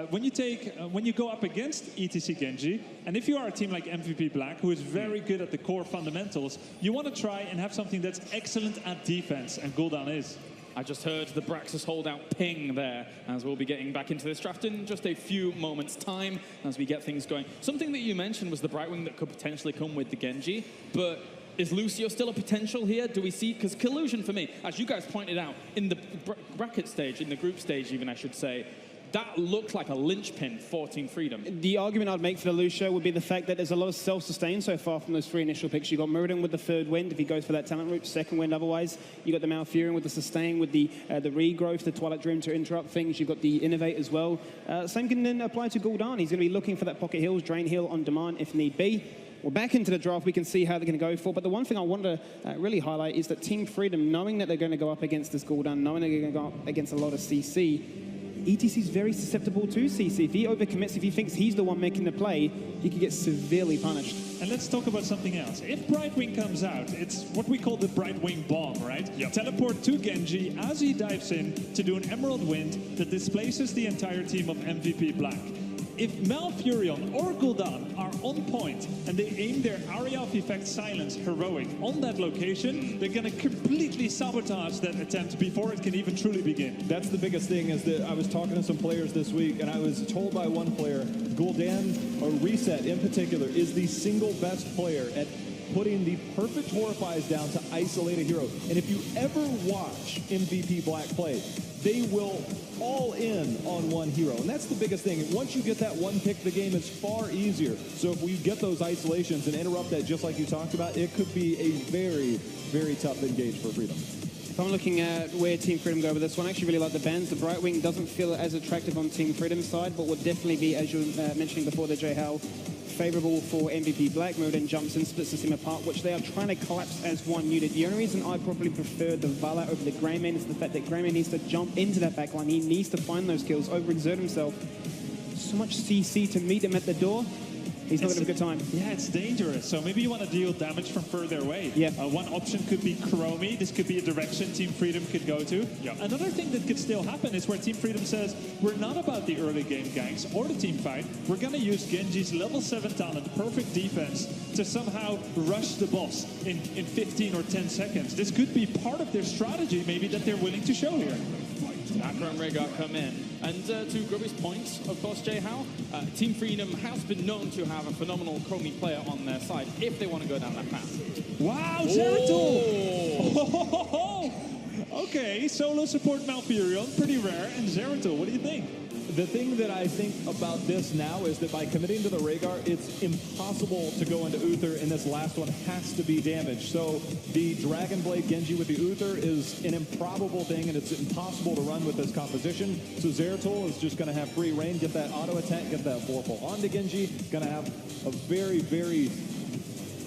[SPEAKER 3] when you go up against ETC Genji, and if you are a team like MVP Black, who is very good at the core fundamentals, you want to try and have something that's excellent at defense, and Gul'dan is.
[SPEAKER 2] I just heard the Braxis holdout ping there, as we'll be getting back into this draft in just a few moments' time as we get things going. Something that you mentioned was the Brightwing that could potentially come with the Genji, but is Lucio still a potential here? Do we see, because collusion for me, as you guys pointed out, in the bracket stage, in the group stage even I should say, that looked like a linchpin for Team Freedom.
[SPEAKER 5] The argument I'd make for the Lucio would be the fact that there's a lot of self-sustain so far from those 3 initial picks. You've got Muradin with the 3rd wind, if he goes for that talent route, 2nd wind otherwise. You've got the Malfurion with the sustain, with the regrowth, the Twilight Dream to interrupt things. You've got the Innovate as well. Same can then apply to Gul'dan. He's going to be looking for that pocket heals, drain heal on demand if need be. Well, back into the draft, we can see how they're going to go for. But the one thing I want to really highlight is that Team Freedom, knowing that they're going to go up against this Gul'dan, knowing they're going to go up against a lot of CC, ETC is very susceptible to CC. If he overcommits, if he thinks he's the one making the play, he could get severely punished.
[SPEAKER 3] And let's talk about something else. If Brightwing comes out, it's what we call the Brightwing bomb, right? Yep. Teleport to Genji as he dives in to do an Emerald Wind that displaces the entire team of MVP Black. If Malfurion or Gul'dan are on point and they aim their Area of Effect Silence Heroic on that location, they're going to completely sabotage that attempt before it can even truly begin.
[SPEAKER 4] That's the biggest thing, is that I was talking to some players this week, and I was told by one player, Gul'dan, or Reset in particular, is the single best player at putting the perfect Horrifies down to isolate a hero. And if you ever watch MVP Black play, they will all in on one hero. And that's the biggest thing. Once you get that one pick, the game is far easier. So if we get those isolations and interrupt that just like you talked about, it could be a very, very tough engage for Freedom.
[SPEAKER 5] If I'm looking at where Team Freedom go with this one, I actually really like the bans. The Brightwing doesn't feel as attractive on Team Freedom's side, but would definitely be, as you were mentioning before, the J-Hal, favorable for MVP Black. Moden jumps in, splits the team apart, which they are trying to collapse as one unit. The only reason I probably prefer the Vala over the Greymane is the fact that Greymane needs to jump into that backline. He needs to find those kills, overexert himself. So much CC to meet him at the door. He's not going to have a good time.
[SPEAKER 3] Yeah, it's dangerous. So maybe you want to deal damage from further away.
[SPEAKER 5] Yeah.
[SPEAKER 3] One option could be Chromie. This could be a direction Team Freedom could go to.
[SPEAKER 2] Yeah.
[SPEAKER 3] Another thing that could still happen is where Team Freedom says, we're not about the early game ganks or the team fight. We're going to use Genji's level 7 talent, perfect defense, to somehow rush the boss in 15 or 10 seconds. This could be part of their strategy maybe that they're willing to show here.
[SPEAKER 2] Akra and Rhaegar come in. And to Grubby's point, of course, Jay Howe, Team Freedom has been known to have a phenomenal Chromie player on their side if they want to go down that path.
[SPEAKER 3] Wow, Zeratul! Oh. Okay, solo support Malfurion, pretty rare. And Zeratul, what do you think?
[SPEAKER 4] The thing that I think about this now is that by committing to the Rhaegar, it's impossible to go into Uther, and this last one has to be damaged. So the Dragon Blade Genji with the Uther is an improbable thing, and it's impossible to run with this composition. So Zeratul is just going to have free reign, get that auto attack, get that Vorpal onto Genji. Going to have a very, very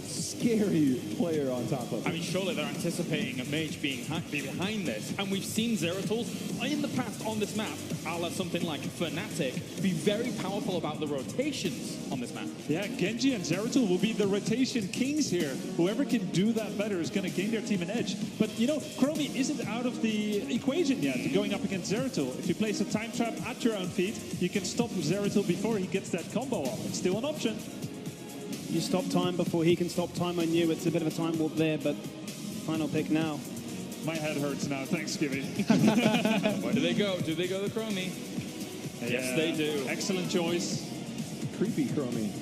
[SPEAKER 4] scary player on top of it.
[SPEAKER 2] I mean, surely they're anticipating a mage being behind this. And we've seen Zeratul in the past on this map, a la something like Fnatic, be very powerful about the rotations on this map.
[SPEAKER 3] Yeah, Genji and Zeratul will be the rotation kings here. Whoever can do that better is going to gain their team an edge. But, you know, Chromie isn't out of the equation yet, going up against Zeratul. If you place a time trap at your own feet, you can stop Zeratul before he gets that combo off. It's still an option.
[SPEAKER 5] You stop time before he can stop time on you. It's a bit of a time warp there, but final pick now.
[SPEAKER 3] My head hurts now. Thanks, Skibby.
[SPEAKER 2] Where do they go? Do they go the Chromie?
[SPEAKER 3] Yeah.
[SPEAKER 2] Yes, they do.
[SPEAKER 3] Excellent choice.
[SPEAKER 4] Creepy Chromie.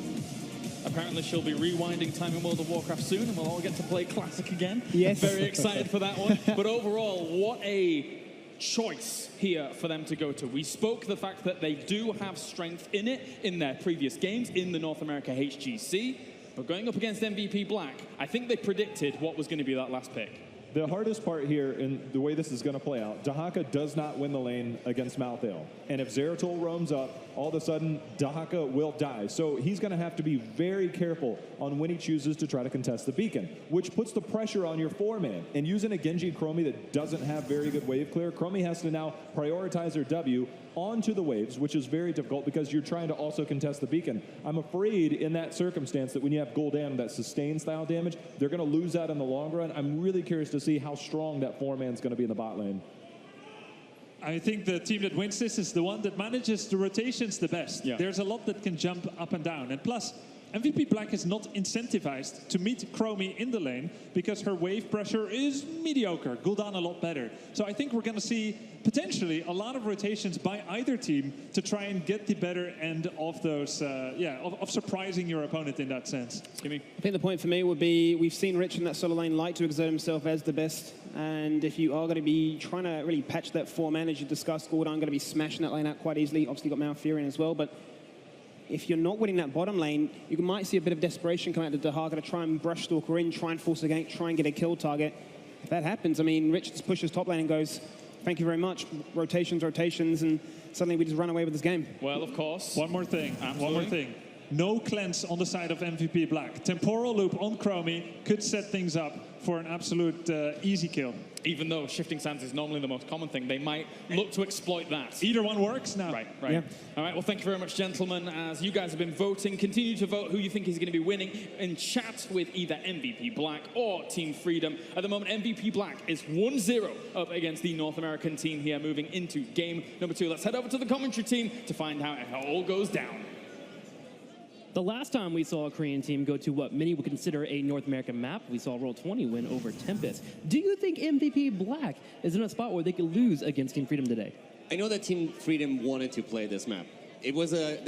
[SPEAKER 2] Apparently she'll be rewinding time in World of Warcraft soon, and we'll all get to play Classic again.
[SPEAKER 5] Yes.
[SPEAKER 2] Very excited for that one. But overall, what a choice here for them to go to. We spoke the fact that they do have strength in it in their previous games in the North America HGC, but going up against MVP Black, I think they predicted what was going to be that last pick.
[SPEAKER 4] The hardest part here, in the way this is going to play out, Dahaka does not win the lane against Malthael. And if Zeratul roams up, all of a sudden, Dahaka will die. So he's going to have to be very careful on when he chooses to try to contest the beacon, which puts the pressure on your 4-man. And using a Genji Chromie that doesn't have very good wave clear, Chromie has to now prioritize her W onto the waves, which is very difficult because you're trying to also contest the beacon. I'm afraid in that circumstance that when you have Gul'dan, that sustained style damage, they're going to lose that in the long run. I'm really curious to see how strong that 4-man's going to be in the bot lane.
[SPEAKER 3] I think the team that wins this is the one that manages the rotations the best.
[SPEAKER 2] Yeah.
[SPEAKER 3] There's a lot that can jump up and down. And plus, MVP Black is not incentivized to meet Chromie in the lane because her wave pressure is mediocre. Gul'dan a lot better. So I think we're going to see potentially a lot of rotations by either team to try and get the better end of those, of surprising your opponent in that sense.
[SPEAKER 5] I think the point for me would be we've seen Rich in that solo lane like to exert himself as the best. And if you are going to be trying to really patch that 4-man, as you discussed, Gul'dan going to be smashing that lane out quite easily. Obviously got Malfurion as well, but if you're not winning that bottom lane, you might see a bit of desperation come out of Dahaka to try and brush Stalker in, try and force a gank, try and get a kill target. If that happens, I mean, Rich just pushes top lane and goes, thank you very much, rotations, and suddenly we just run away with this game.
[SPEAKER 2] Well, of course.
[SPEAKER 3] One more thing.
[SPEAKER 2] Absolutely.
[SPEAKER 3] One more thing. No cleanse on the side of MVP Black. Temporal loop on Chromie could set things up for an absolute easy kill.
[SPEAKER 2] Even though shifting sands is normally the most common thing, they might look to exploit that.
[SPEAKER 3] Either one works now.
[SPEAKER 2] Right.
[SPEAKER 5] Yeah.
[SPEAKER 2] All right, well, thank you very much, gentlemen. As you guys have been voting, continue to vote who you think is going to be winning in chat with either MVP Black or Team Freedom. At the moment, MVP Black is 1-0 up against the North American team here, moving into game number 2. Let's head over to the commentary team to find out how it all goes down.
[SPEAKER 12] The last time we saw a Korean team go to what many would consider a North American map, we saw Roll20 win over Tempest. Do you think MVP Black is in a spot where they could lose against Team Freedom today?
[SPEAKER 18] I know that Team Freedom wanted to play this map. That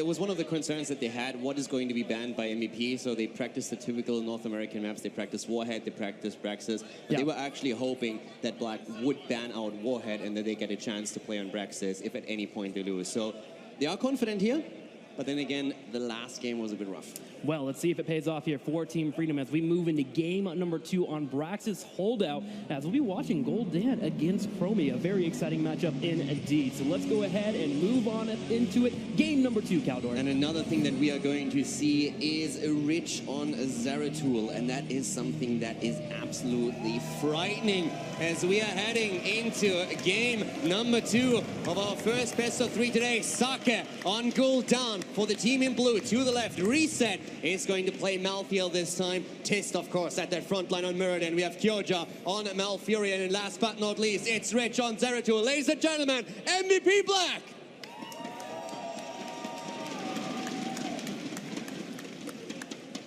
[SPEAKER 18] was one of the concerns that they had. What is going to be banned by MVP? So they practiced the typical North American maps. They practiced Warhead, they practiced Braxis. But they were actually hoping that Black would ban out Warhead and that they get a chance to play on Braxis if at any point they lose. So they are confident here. But then again, the last game was a bit rough.
[SPEAKER 12] Well, let's see if it pays off here for Team Freedom as we move into game number 2 on Brax's holdout, as we'll be watching Goldan against Chromie, a very exciting matchup indeed. So let's go ahead and move on into it. Game number 2, Caldor.
[SPEAKER 18] And another thing that we are going to see is a Rich on Zeratul, and that is something that is absolutely frightening as we are heading into game number 2 of our first best of 3 today. Sake on Goldan for the team in blue. To the left, Reset is going to play Malthael this time. Tist, of course, at that front line on Muradin. We have Kyoja on Malfurion, and last but not least, it's Rich on Zeratul. Ladies and gentlemen, MVP Black!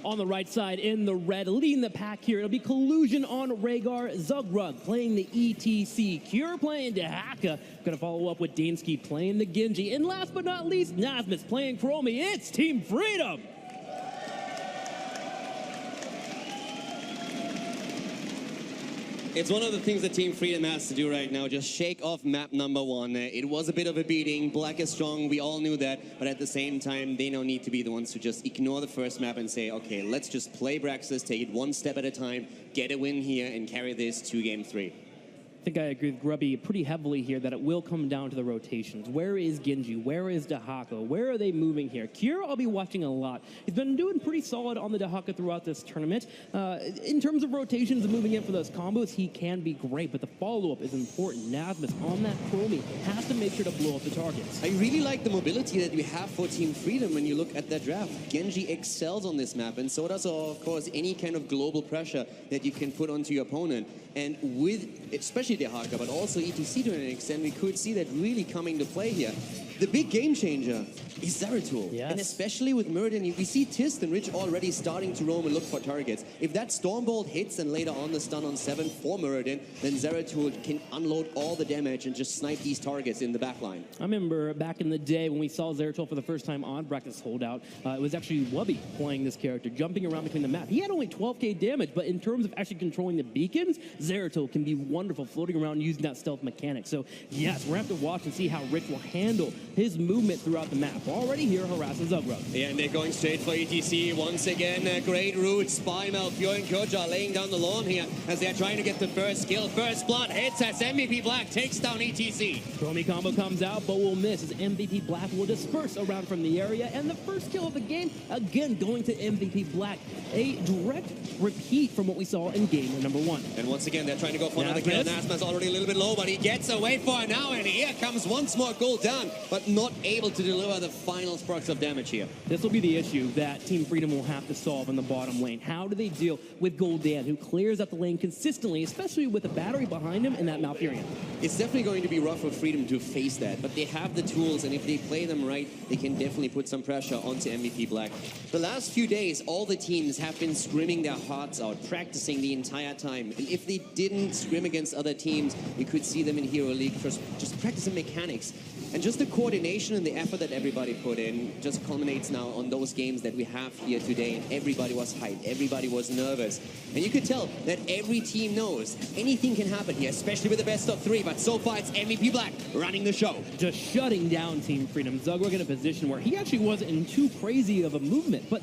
[SPEAKER 12] On the right side, in the red, leading the pack here, it'll be Collusion on Rhaegar. Zugrug playing the ETC. Cure playing Dehaka. Gonna follow up with Dansky playing the Genji. And last but not least, Nasmus playing Chromie. It's Team Freedom!
[SPEAKER 18] It's one of the things that Team Freedom has to do right now, just shake off map number 1. It was a bit of a beating. Black is strong, we all knew that, but at the same time, they don't need to be the ones to just ignore the first map and say, okay, let's just play Braxis, take it one step at a time, get a win here, and carry this to game 3.
[SPEAKER 12] I think I agree with Grubby pretty heavily here that it will come down to the rotations. Where is Genji? Where is Dehaka? Where are they moving here? Cure, I'll be watching a lot. He's been doing pretty solid on the Dehaka throughout this tournament. In terms of rotations and moving in for those combos, he can be great, but the follow-up is important. Nasmus on that Chromie has to make sure to blow up the targets.
[SPEAKER 18] I really like the mobility that we have for Team Freedom when you look at that draft. Genji excels on this map, and so does, of course, any kind of global pressure that you can put onto your opponent. And with, especially Dehaka, but also ETC to an extent, we could see that really coming to play here. The big game changer is Zeratul.
[SPEAKER 12] Yes.
[SPEAKER 18] And especially with Muradin, we see Tist and Rich already starting to roam and look for targets. If that Stormbolt hits and later on the stun on 7 for Muradin, then Zeratul can unload all the damage and just snipe these targets in the backline.
[SPEAKER 12] I remember back in the day when we saw Zeratul for the first time on Braxis Holdout, it was actually Wubby playing this character, jumping around between the map. He had only 12k damage, but in terms of actually controlling the beacons, Zeratul can be wonderful floating around using that stealth mechanic. So yes, we're going to have to watch and see how Rich will handle his movement throughout the map. Already here harassing Zugrug.
[SPEAKER 18] Yeah, and they're going straight for ETC once again. A great route. Spy, Malfurion, and Kyoja laying down the lawn here as they're trying to get the first kill. First blood hits as MVP Black takes down ETC.
[SPEAKER 12] Chromie combo comes out, but will miss as MVP Black will disperse around from the area. And the first kill of the game, again, going to MVP Black. A direct repeat from what we saw in game number 1.
[SPEAKER 18] And once again, they're trying to go for another kill. Nasma's already a little bit low, but he gets away for it now. And here comes once more Goldan, but not able to deliver the final sparks of damage here.
[SPEAKER 12] This will be the issue that Team Freedom will have to solve in the bottom lane. How do they deal with Goldan, who clears up the lane consistently, especially with a battery behind him and that Malfurion?
[SPEAKER 18] It's definitely going to be rough for Freedom to face that, but they have the tools, and if they play them right, they can definitely put some pressure onto MVP Black. The last few days, all the teams have been scrimming their hearts out, practicing the entire time. And if they didn't scrim against other teams, we could see them in Hero League just practicing mechanics. And just the coordination and the effort that everybody put in just culminates now on those games that we have here today. And everybody was hyped. Everybody was nervous. And you could tell that every team knows anything can happen here, especially with the best of 3. But so far, it's MVP Black running the show.
[SPEAKER 12] Just shutting down Team Freedom. Zugrug in a position where he actually wasn't in too crazy of a movement. But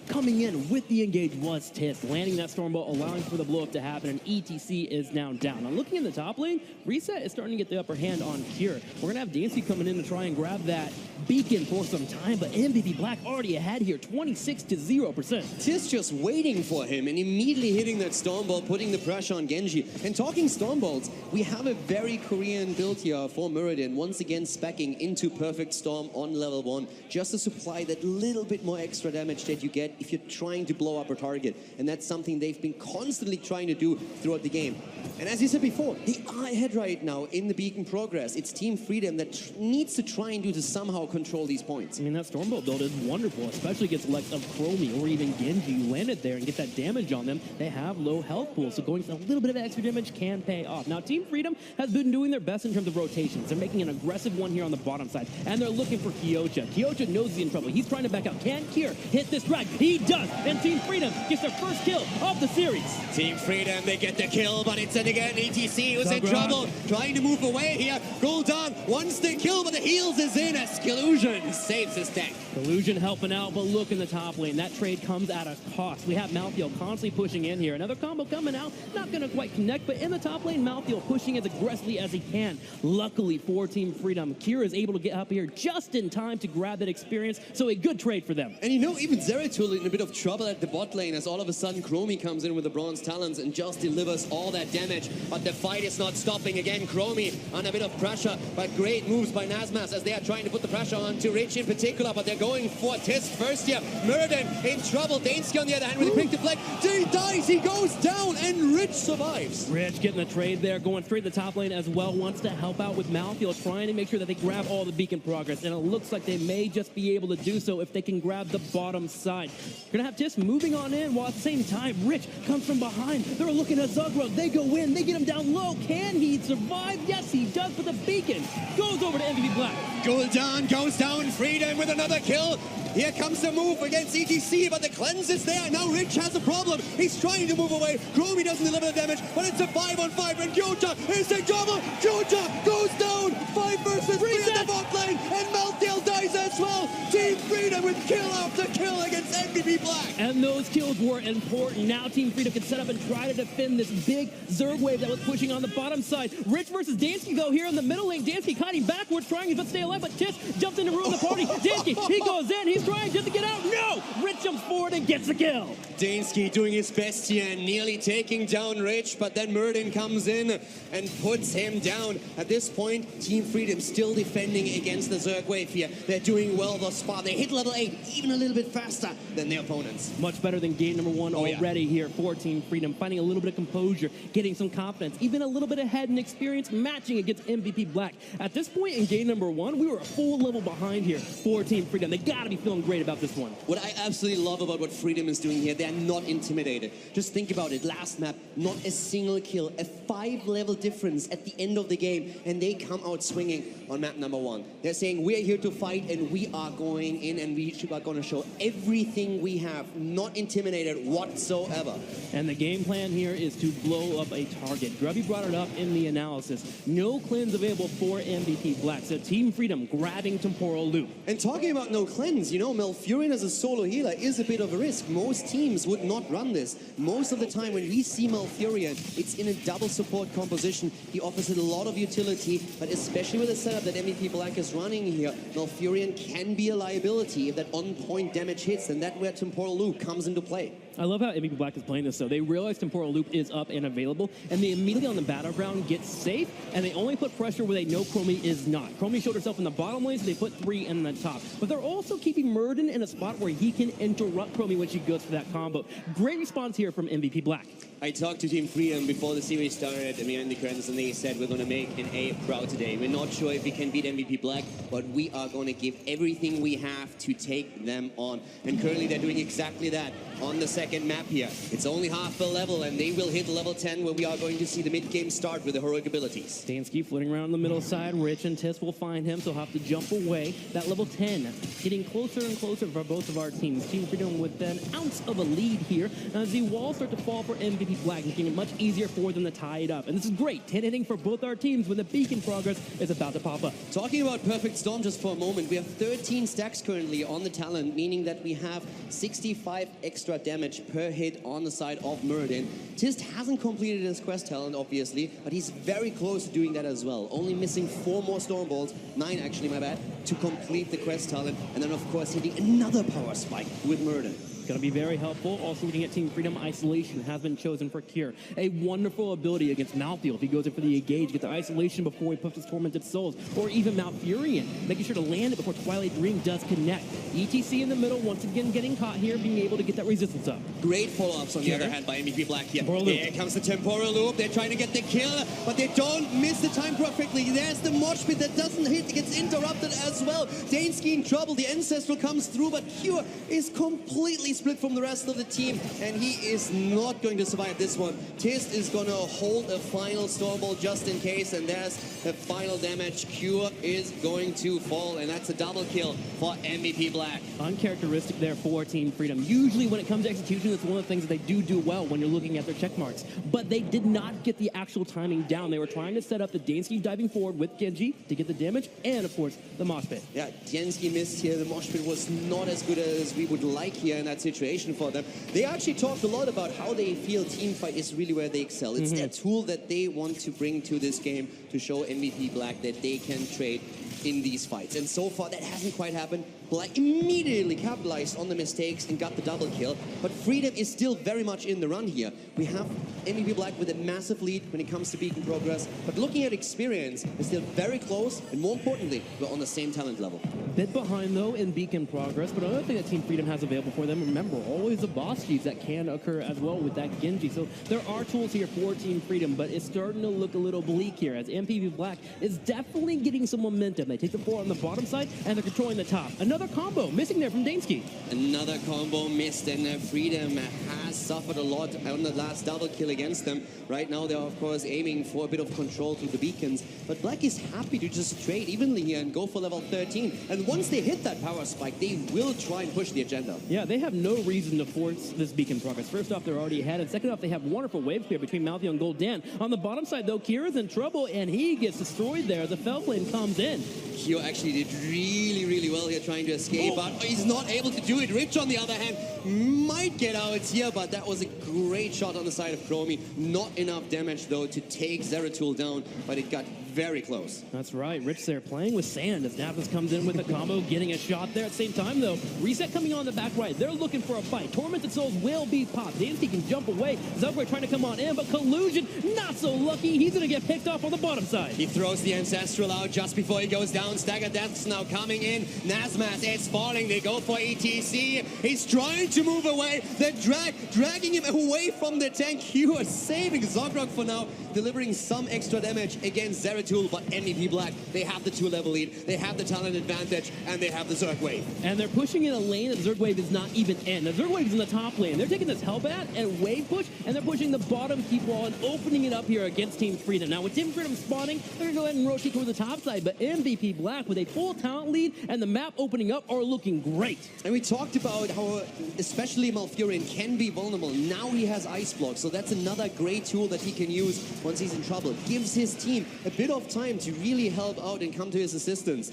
[SPEAKER 12] coming in with the engage was Tist, landing that Stormbolt, allowing for the blow-up to happen. And ETC is now down. Now, looking in the top lane, Reset is starting to get the upper hand on Cure. We're going to have Dansky coming in to try and grab that beacon for some time, but MVP Black already ahead here, 26-0%.
[SPEAKER 18] Tis just waiting for him and immediately hitting that Stormbolt, putting the pressure on Genji. And talking Stormbolts, we have a very Korean build here for Muradin, once again speccing into Perfect Storm on level 1, just to supply that little bit more extra damage that you get if you're trying to blow up a target. And that's something they've been constantly trying to do throughout the game. And as you said before, they are ahead right now in the beacon progress. It's Team Freedom that needs to try and do to somehow control these points.
[SPEAKER 12] I mean, that Stormbolt build is wonderful, especially against the likes of Chromie or even Genji. You land it there and get that damage on them. They have low health pools, so going for a little bit of extra damage can pay off. Now, Team Freedom has been doing their best in terms of rotations. They're making an aggressive one here on the bottom side, and they're looking for Kyoja. Kyoja knows he's in trouble. He's trying to back out. Can Kier hit this drag? He does, and Team Freedom gets their first kill of the series.
[SPEAKER 18] Team Freedom, they get the kill, but it's again ETC who's in trouble, trying to move away here. Goldan wants the kill, but the heal
[SPEAKER 11] pulls us in as Collusion saves his tank.
[SPEAKER 12] Collusion helping out, but look in the top lane. That trade comes at a cost. We have Malthael constantly pushing in here. Another combo coming out. Not going to quite connect, but in the top lane, Malthael pushing as aggressively as he can. Luckily for Team Freedom, Kira is able to get up here just in time to grab that experience, so a good trade for them.
[SPEAKER 11] And you know, even Zeratul in a bit of trouble at the bot lane as all of a sudden Chromie comes in with the bronze talons and just delivers all that damage. But the fight is not stopping again. Chromie on a bit of pressure, but great moves by Nazmas as they are trying to put the pressure on to Rich in particular, but they're going for Tist first here. Murden in trouble. Dainsky on the other hand with a quick deflect. He dies, he goes down, and Rich survives.
[SPEAKER 12] Rich getting the trade there, going straight to the top lane as well, wants to help out with Malthael, trying to make sure that they grab all the beacon progress, and it looks like they may just be able to do so if they can grab the bottom side. You're gonna have Tist moving on in, while at the same time, Rich comes from behind. They're looking at Zugra. They go in, they get him down low. Can he survive? Yes, he does, but the beacon goes over to MVP Black.
[SPEAKER 11] Gul'dan goes down, Freedom with another kill. Here comes the move against HGC, but the cleanse is there. Now Rich has a problem. He's trying to move away. Chromie doesn't deliver the damage, but it's a 5-on-5, and Gyota is in trouble. Gyota goes down. 5 versus 3 in the bot lane, and Malthael dies as well. Team Freedom with kill after kill against MVP Black.
[SPEAKER 12] And those kills were important. Now Team Freedom can set up and try to defend this big Zerg wave that was pushing on the bottom side. Rich versus Dansky, though, here in the middle lane. Dansky kiting backwards, trying his best to stay alive, but Tish jumps in to ruin the party. Dansky, he goes in, he's trying just to get out. No! Rich jumps forward and gets the kill.
[SPEAKER 11] Dainsky doing his best here and nearly taking down Rich, but then Murden comes in and puts him down. At this point, Team Freedom still defending against the Zerg wave here. They're doing well thus far. They hit level 8 even a little bit faster than their opponents.
[SPEAKER 12] Much better than game number 1 already here for Team Freedom. Finding a little bit of composure, getting some confidence, even a little bit ahead in experience, matching against MVP Black. At this point in game number 1, we were a full level behind here for Team Freedom. They gotta be feeling great about this one.
[SPEAKER 11] What I absolutely love about what Freedom is doing here, they're not intimidated. Just think about it. Last map, not a single kill, a 5-level difference at the end of the game, and they come out swinging on map number 1. They're saying, we're here to fight, and we are going in, and we are going to show everything we have, not intimidated whatsoever.
[SPEAKER 12] And the game plan here is to blow up a target. Grubby brought it up in the analysis. No cleanse available for MVP Black, so Team Freedom grabbing Temporal Loop.
[SPEAKER 11] And talking about no cleanse, you know, Malfurion as a solo healer is a bit of a risk. Most teams would not run this. Most of the time when we see Malfurion, it's in a double support composition. He offers a lot of utility, but especially with the setup that MVP Black is running here, Malfurion can be a liability if that on-point damage hits, and that's where Temporal Loop comes into play.
[SPEAKER 12] I love how MVP Black is playing this, though. They realize Temporal Loop is up and available, and they immediately on the battleground get safe, and they only put pressure where they know Chromie is not. Chromie showed herself in the bottom lane, so they put 3 in the top. But they're also keeping Murden in a spot where he can interrupt Chromie when she goes for that combo. Great response here from MVP Black.
[SPEAKER 11] I talked to Team Freedom before the series started behind the curtains, and they said we're going to make an A proud today. We're not sure if we can beat MVP Black, but we are going to give everything we have to take them on. And currently they're doing exactly that on the second map here. It's only half the level, and they will hit level 10 where we are going to see the mid-game start with the heroic abilities.
[SPEAKER 12] Dansky flitting around the middle side. Rich and Tiss will find him, so he'll have to jump away. That level 10 getting closer and closer for both of our teams. Team Freedom with an ounce of a lead here. As the walls start to fall for MVP Black, making it much easier for them to tie it up. And this is great. 10 hitting for both our teams when the beacon progress is about to pop up.
[SPEAKER 11] Talking about Perfect Storm just for a moment, we have 13 stacks currently on the talent, meaning that we have 65 extra damage per hit on the side of Murden. Tist hasn't completed his quest talent, obviously, but he's very close to doing that as well. Only missing 4 more Storm Bolts, 9 actually, my bad, to complete the quest talent. And then, of course, hitting another power spike with Murden.
[SPEAKER 12] Going to be very helpful. Also looking at Team Freedom, Isolation has been chosen for Cure. A wonderful ability against Malthael if he goes in for the engage, get the Isolation before he puts his Tormented Souls, or even Malfurion, making sure to land it before Twilight Dream does connect. ETC in the middle, once again getting caught here, being able to get that resistance up.
[SPEAKER 11] Great follow-ups on the other hand by MVP Black here. Here comes the Temporal Loop. They're trying to get the kill, but they don't miss the time perfectly. There's the Mosh Pit that doesn't hit, it gets interrupted as well. Dainsky in trouble. The Ancestral comes through, but Cure is completely
[SPEAKER 18] split from the rest of the team, and he is not going to survive this one. Tist is going to hold a final Stormbolt just in case, and there's a final damage. Cure is going to fall, and that's a double kill for MVP Black.
[SPEAKER 12] Uncharacteristic there for Team Freedom. Usually when it comes to execution, it's one of the things that they do well when you're looking at their check marks. But they did not get the actual timing down. They were trying to set up the Dansky diving forward with Genji to get the damage, and of course, the mosh pit.
[SPEAKER 18] Yeah, Dansky missed here. The mosh pit was not as good as we would like here in that situation for them. They actually talked a lot about how they feel teamfight is really where they excel. It's that tool that they want to bring to this game to show MVP Black that they can trade in these fights. And so far, that hasn't quite happened. Black immediately capitalized on the mistakes and got the double kill. But Freedom is still very much in the run here. We have MVP Black with a massive lead when it comes to beacon progress. But looking at experience, they're still very close. And more importantly, we're on the same talent level.
[SPEAKER 12] Bit behind, though, in beacon progress. But another thing that Team Freedom has available for them, remember, always the boss cheese that can occur as well with that Genji. So there are tools here for Team Freedom, but it's starting to look a little bleak here as MVP Black is definitely getting some momentum. They take the 4 on the bottom side, and they're controlling the top. Another combo missing there from Dansky.
[SPEAKER 18] Another combo missed, and Freedom has suffered a lot on the last double kill against them. Right now, they're, of course, aiming for a bit of control through the beacons. But Black is happy to just trade evenly here and go for level 13. And once they hit that power spike, they will try and push the agenda.
[SPEAKER 12] Yeah, they have no reason to force this beacon progress. First off, they're already ahead, and second off, they have wonderful wave clear between Malthio and Goldan. On the bottom side, though, Kira's in trouble, and he gets destroyed there. The Fellflame comes in.
[SPEAKER 18] Kyo actually did really well here trying to escape, but he's not able to do it. Rich, on the other hand, might get out here, but that was a great shot on the side of Chromie. Not enough damage, though, to take Zeratul down, but it got very close.
[SPEAKER 12] That's right. Rich there playing with sand as Navis comes in with a combo, getting a shot there. At the same time, though, Reset coming on the back right. They're looking for a fight. Tormented Souls will be popped. Dansky can jump away. Zugray trying to come on in, but Collusion, not so lucky. He's going to get picked off on the bottom side.
[SPEAKER 18] He throws the Ancestral out just before he goes down. Stagger Death's now coming in. Nazmas is falling. They go for ETC. He's trying to move away. They're dragging him away from the tank. You are saving Zogrog for now, delivering some extra damage against Zeratul, but MVP Black, they have the 2-level lead, they have the talent advantage, and they have the Zerg Wave.
[SPEAKER 12] And they're pushing in a lane that the Zerg Wave is not even in. The Zerg Wave is in the top lane. They're taking this Hellbat and Wave push, and they're pushing the bottom keep wall and opening it up here against Team Freedom. Now, with Team Freedom spawning, they're going to go ahead and rotate toward the top side, but MVP Black, with a full talent lead and the map opening up, are looking great.
[SPEAKER 18] And we talked about how especially Malfurion can be vulnerable. Now he has Ice Block, so that's another great tool that he can use once he's in trouble. Gives his team a bit of time to really help out and come to his assistance.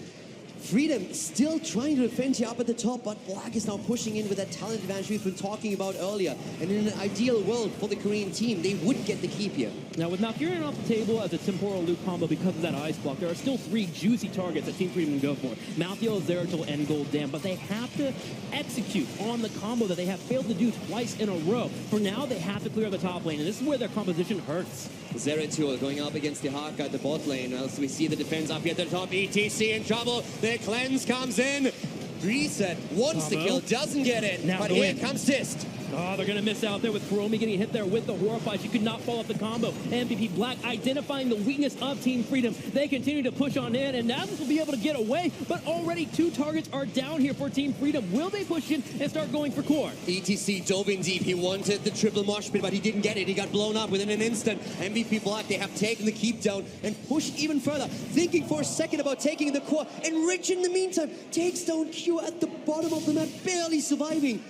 [SPEAKER 18] Freedom still trying to defend here up at the top, but Black is now pushing in with that talent advantage we've been talking about earlier. And in an ideal world for the Korean team, they would get the keep here.
[SPEAKER 12] Now, with Malfurion off the table as a temporal loop combo because of that Ice Block, there are still 3 juicy targets that Team Freedom can go for. Malthio, Zeratul, and Goldan, but they have to execute on the combo that they have failed to do twice in a row. For now, they have to clear the top lane, and this is where their composition hurts.
[SPEAKER 18] Zeratul going up against the Hawk at the bot lane. As we see the defense up here at the top, ETC in trouble. The cleanse comes in. Reset wants the kill, doesn't get it.
[SPEAKER 12] Now
[SPEAKER 18] but here comes Tist.
[SPEAKER 12] Oh, they're going to miss out there with Chromie getting hit there with the Horrify. She could not follow up the combo. MVP Black identifying the weakness of Team Freedom. They continue to push on in, and Navis will be able to get away, but already 2 targets are down here for Team Freedom. Will they push in and start going for core?
[SPEAKER 18] ETC dove in deep. He wanted the triple mosh pit, but he didn't get it. He got blown up within an instant. MVP Black, they have taken the keep down and pushed even further, thinking for a second about taking the core. And Rich, in the meantime, takes down Q at the bottom of the map, barely surviving.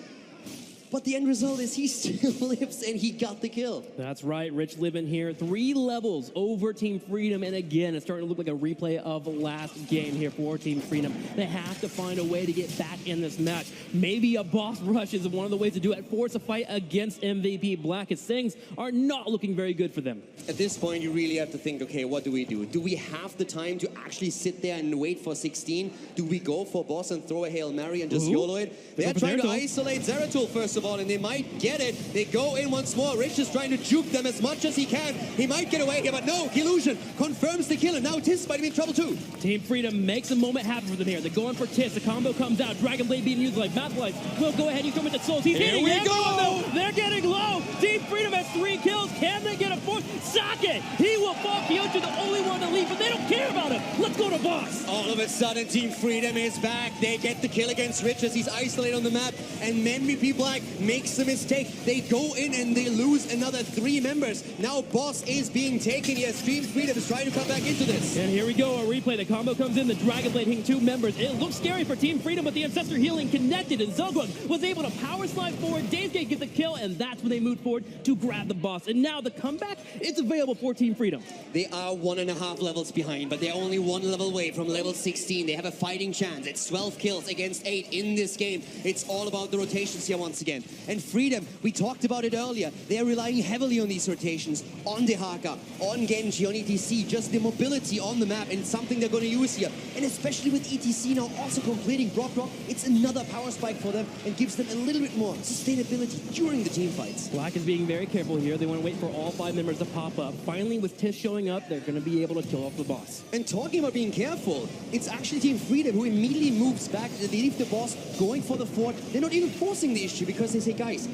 [SPEAKER 18] But the end result is he still lives, and he got the kill.
[SPEAKER 12] That's right, Rich living here. 3 levels over Team Freedom, and again, it's starting to look like a replay of the last game here for Team Freedom. They have to find a way to get back in this match. Maybe a boss rush is one of the ways to do it. Force a fight against MVP Black, as things are not looking very good for them.
[SPEAKER 18] At this point, you really have to think, okay, what do we do? Do we have the time to actually sit there and wait for 16? Do we go for boss and throw a Hail Mary and just YOLO it? They're trying to isolate Zeratul, first of all, and they might get it. They go in once more. Rich is trying to juke them as much as he can. He might get away here, but no, Illusion confirms the kill, and now Tis might be in trouble too.
[SPEAKER 12] Team Freedom makes a moment happen for them here. They're going for Tis. The combo comes out. Dragon Blade being used like Mathlife. Will go ahead. He's coming to Souls. He's hitting everyone. They're getting low. Team Freedom has 3 kills. Can they get a 4th? Socket. He will fall. Kyoto, the only one to leave, but they don't care about him. Let's go to boss.
[SPEAKER 18] All of a sudden, Team Freedom is back. They get the kill against Rich as he's isolated on the map, and MVP Black makes the mistake. They go in and they lose another 3 members. Now boss is being taken. Yes, Team Freedom is trying to come back into this.
[SPEAKER 12] And here we go, a replay. The combo comes in, the Dragon Blade hitting 2 members. It looks scary for Team Freedom, but the Ancestor Healing connected, and Zogwag was able to power slide forward. Daysgate gets the kill, and that's when they moved forward to grab the boss. And now the comeback is available for Team Freedom.
[SPEAKER 18] They are 1.5 levels behind, but they're only 1 level away from level 16. They have a fighting chance. It's 12 kills against 8 in this game. It's all about the rotations here once again. And Freedom, we talked about it earlier. They are relying heavily on these rotations, on Dehaka, on Genji, on ETC, just the mobility on the map, and it's something they're going to use here. And especially with ETC now also completing Brock Rock, it's another power spike for them and gives them a little bit more sustainability during the team fights.
[SPEAKER 12] Black is being very careful here. They want to wait for all 5 members to pop up. Finally, with Tish showing up, they're going to be able to kill off the boss.
[SPEAKER 18] And talking about being careful, it's actually Team Freedom who immediately moves back. They leave the boss going for the fort. They're not even forcing the issue because they say, guys,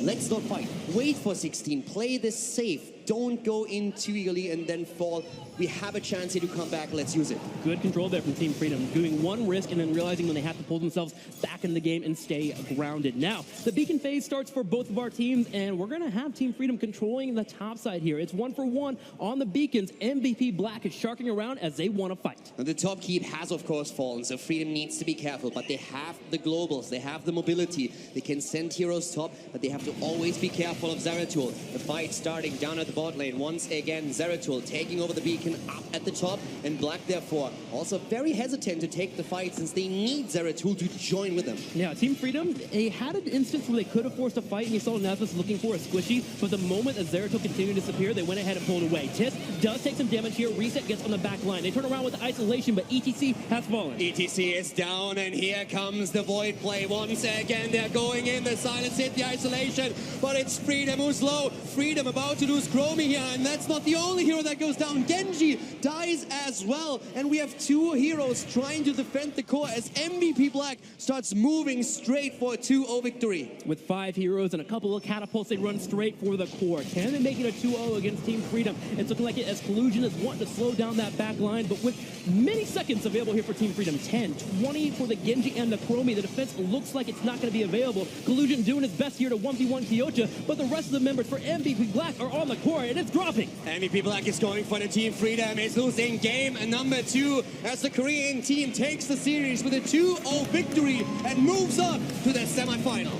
[SPEAKER 18] let's not fight. Wait for 16. Play this safe. Don't go in too early and then fall. We have a chance here to come back. Let's use it.
[SPEAKER 12] Good control there from Team Freedom, doing one risk and then realizing when they have to pull themselves back in the game and stay grounded. Now, the beacon phase starts for both of our teams, and we're going to have Team Freedom controlling the top side here. It's 1-for-1 on the beacons. MVP Black is sharking around as they want to fight.
[SPEAKER 18] And the top keep has, of course, fallen, so Freedom needs to be careful, but they have the globals, they have the mobility. They can send heroes top, but they have to always be careful of Zeratul. The fight starting down at the bot lane. Once again, Zeratul taking over the beacon up at the top, and Black, therefore, also very hesitant to take the fight since they need Zeratul to join with them.
[SPEAKER 12] Yeah, Team Freedom, they had an instance where they could have forced a fight, and you saw Nesmus looking for a squishy, but the moment as Zeratul continued to disappear, they went ahead and pulled away. Tis does take some damage here. Reset gets on the back line. They turn around with the isolation, but ETC has fallen.
[SPEAKER 18] ETC is down, and here comes the Void play. Once again, they're going in. The silence hit the isolation, but it's Freedom who's low. Freedom about to lose Chromie here, and that's not the only hero that goes down. Genji dies as well, and we have 2 heroes trying to defend the core as MVP Black starts moving straight for a 2-0 victory.
[SPEAKER 12] With 5 heroes and a couple of catapults, they run straight for the core. Can they make it a 2-0 against Team Freedom? It's looking like it as Collusion is wanting to slow down that back line, but with many seconds available here for Team Freedom, 10, 20 for the Genji and the Chromie. The defense looks like it's not going to be available. Collusion doing his best here to 1v1 Kyocha, but the rest of the members for MVP Black are on the core, and it's dropping.
[SPEAKER 18] MVP Black is going for the Team Freedom. Is losing game number 2 as the Korean team takes the series with a 2-0 victory and moves up to the semifinal.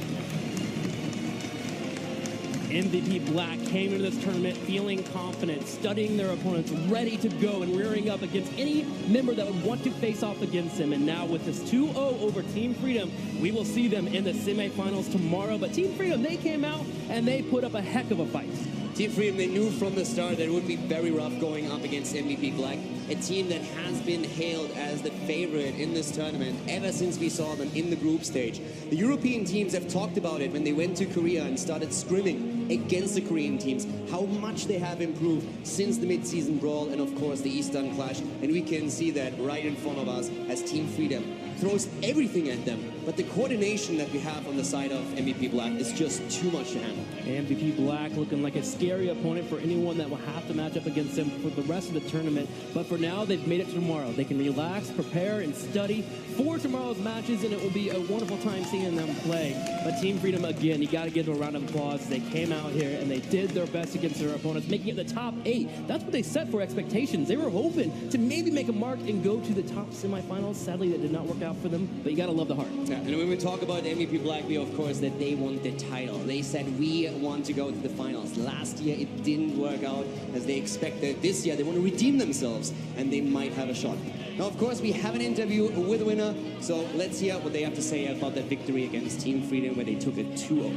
[SPEAKER 12] MVP Black came into this tournament feeling confident, studying their opponents, ready to go and rearing up against any member that would want to face off against him. And now with this 2-0 over Team Freedom, we will see them in the semifinals tomorrow. But Team Freedom, they came out and they put up a heck of a fight.
[SPEAKER 18] Team Freedom, they knew from the start that it would be very rough going up against MVP Black, a team that has been hailed as the favorite in this tournament ever since we saw them in the group stage. The European teams have talked about it when they went to Korea and started scrimming against the Korean teams, how much they have improved since the mid-season brawl and of course the Eastern Clash, and we can see that right in front of us as Team Freedom throws everything at them, but the coordination that we have on the side of MVP Black is just too much to handle.
[SPEAKER 12] MVP Black looking like a scary opponent for anyone that will have to match up against them for the rest of the tournament, but for now they've made it to tomorrow. They can relax, prepare, and study for tomorrow's matches, and it will be a wonderful time seeing them play. But Team Freedom, again, you got to give them a round of applause. They came out here and they did their best against their opponents, making it the top 8. That's what they set for expectations. They were hoping to maybe make a mark and go to the top semifinals. Sadly, that did not work out for them, but you got to love the heart.
[SPEAKER 18] Yeah, and when we talk about MVP Black, we of course that they want the title. They said we want to go to the finals. Last year it didn't work out as they expected. This year they want to redeem themselves and they might have a shot. Now of course we have an interview with the winner, so let's hear what they have to say about that victory against Team Freedom where they took it 2-0.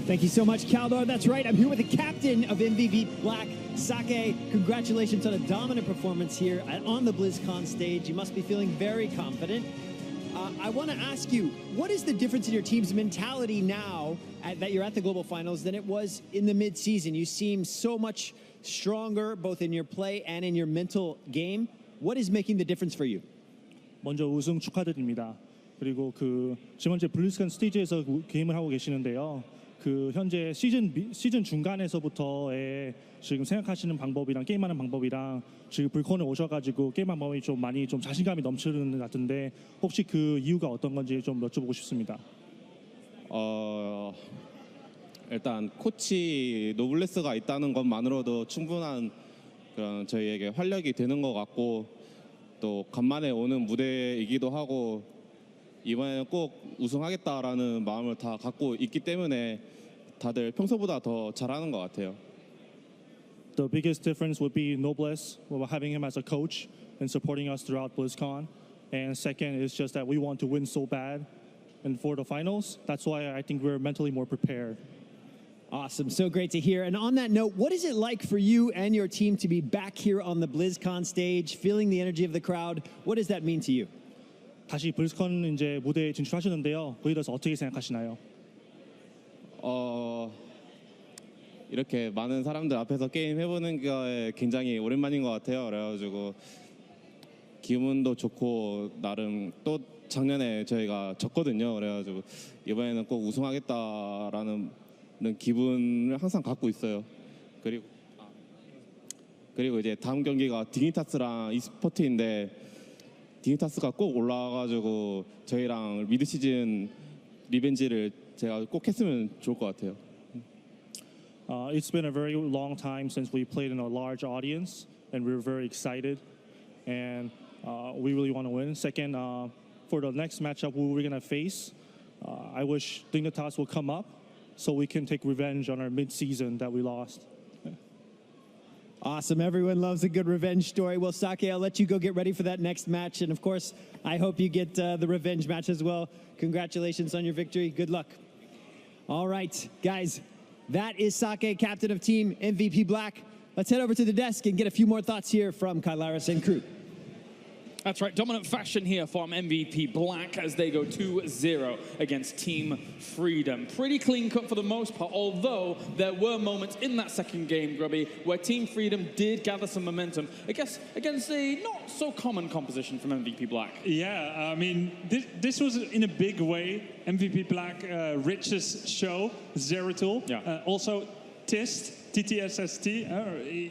[SPEAKER 1] Thank you so much, Kaldor. That's right. I'm here with the captain of MVP Black, Sake. Congratulations on a dominant performance here on the Blizzcon stage. You must be feeling very confident. I want to ask you, what is the difference in your team's mentality now that you're at the Global Finals than it was in the mid-season? You seem so much stronger, both in your play and in your mental game. What is making the difference for you?
[SPEAKER 19] 먼저 우승 축하드립니다. 그리고 지금 현재 블리즈컨 스테이지에서 게임을 하고 계시는데요. 그 현재 시즌 중간에서부터의 지금 생각하시는 방법이랑 게임하는 방법이랑 지금 불콘에 오셔가지고 게임하는 방법이 좀 많이 좀 자신감이 넘치는 것 같은데 혹시 그 이유가 어떤 건지 좀 여쭤보고 싶습니다.
[SPEAKER 20] 일단 코치 노블레스가 있다는 것만으로도 충분한 그런 저희에게 활력이 되는 것 같고 또 간만에 오는 무대이기도 하고 이번에는 꼭 우승하겠다라는 마음을 다 갖고 있기 때문에 다들 평소보다 더 잘하는 것 같아요.
[SPEAKER 19] The biggest difference would be Noblesse, well, having him as a coach and supporting us throughout BlizzCon. And second is just that we want to win so bad. And for the finals, that's why I think we're mentally more prepared.
[SPEAKER 1] Awesome. So great to hear. And on that note, what is it like for you and your team to be back here on the BlizzCon stage, feeling the energy of the crowd? What does that mean to you?
[SPEAKER 19] 다시 블리즈컨 이제 무대에 진출하셨는데요. 거기에 대해서 어떻게 생각하시나요?
[SPEAKER 20] 이렇게 많은 사람들 앞에서 게임 해보는 게 굉장히 오랜만인 것 같아요. 그래가지고 기분도 좋고 나름 또 작년에 저희가 졌거든요. 그래가지고 이번에는 꼭 우승하겠다라는 기분을 항상 갖고 있어요. 그리고 이제 다음 경기가 디니타스랑 e스포츠인데 디니타스가 꼭 올라와가지고 저희랑 미드 시즌 리벤지를 제가 꼭 했으면 좋을 것 같아요.
[SPEAKER 19] It's been a very long time since we played in a large audience, and we're very excited, and we really want to win. Second, for the next matchup who we're gonna face, I wish Dignitas will come up so we can take revenge on our mid-season that we lost.
[SPEAKER 1] Awesome. Everyone loves a good revenge story. Well, Sake, I'll let you go get ready for that next match. And of course, I hope you get the revenge match as well. Congratulations on your victory. Good luck. All right, guys, that is Sake, captain of team MVP Black. Let's head over to the desk and get a few more thoughts here from Kylaris and crew.
[SPEAKER 2] That's right, dominant fashion here from MVP Black as they go 2-0 against Team Freedom. Pretty clean cut for the most part, although there were moments in that second game, Grubby, where Team Freedom did gather some momentum, I guess, against a not so common composition from MVP Black.
[SPEAKER 3] Yeah, I mean, this was in a big way MVP Black Rich's show, Zeratul. Yeah. Also, TTSST,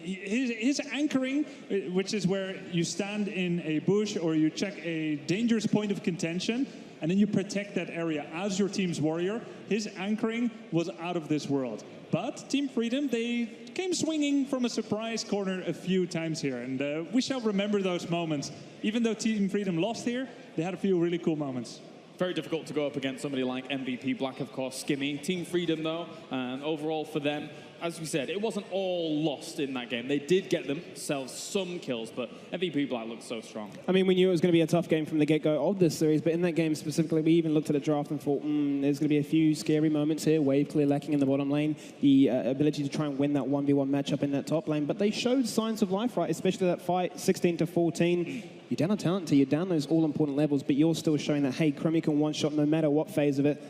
[SPEAKER 3] his anchoring, which is where you stand in a bush or you check a dangerous point of contention and then you protect that area as your team's warrior. His anchoring was out of this world. But Team Freedom, they came swinging from a surprise corner a few times here, and we shall remember those moments. Even though Team Freedom lost here, they had a few really cool moments.
[SPEAKER 2] Very difficult to go up against somebody like MVP Black, of course, Skimmy. Team Freedom, though, and overall for them, as we said, it wasn't all lost in that game. They did get themselves some kills, but MVP Black looked so strong.
[SPEAKER 5] I mean, we knew it was going to be a tough game from the get-go of this series, but in that game specifically, we even looked at the draft and thought, there's going to be a few scary moments here. Wave clear lacking in the bottom lane, the ability to try and win that 1v1 matchup in that top lane, but they showed signs of life, right? Especially that fight, 16-14. You're down a talent tier, you're down those all-important levels, but you're still showing that, hey, Chromie can one-shot no matter what phase of it.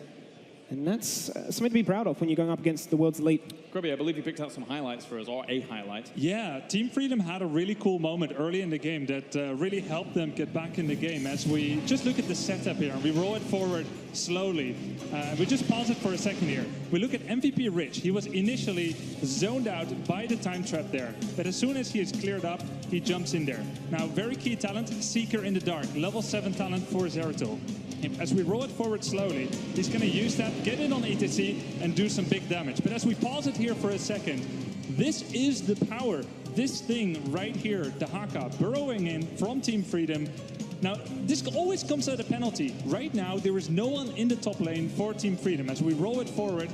[SPEAKER 5] And that's something to be proud of when you're going up against the world's elite.
[SPEAKER 2] Grubby, I believe you picked out some highlights for us, or a highlight.
[SPEAKER 3] Yeah, Team Freedom had a really cool moment early in the game that really helped them get back in the game. As we just look at the setup here, we roll it forward slowly. We just pause it for a second here. We look at MVP Rich. He was initially zoned out by the time trap there, but as soon as he is cleared up, he jumps in there. Now, very key talent, Seeker in the Dark, level 7 talent for Zeratul. As we roll it forward slowly, he's going to use that, get it on ATC, and do some big damage. But as we pause it here for a second, this is the power. This thing right here, Dahaka, burrowing in from Team Freedom. Now, this always comes at a penalty. Right now, there is no one in the top lane for Team Freedom. As we roll it forward,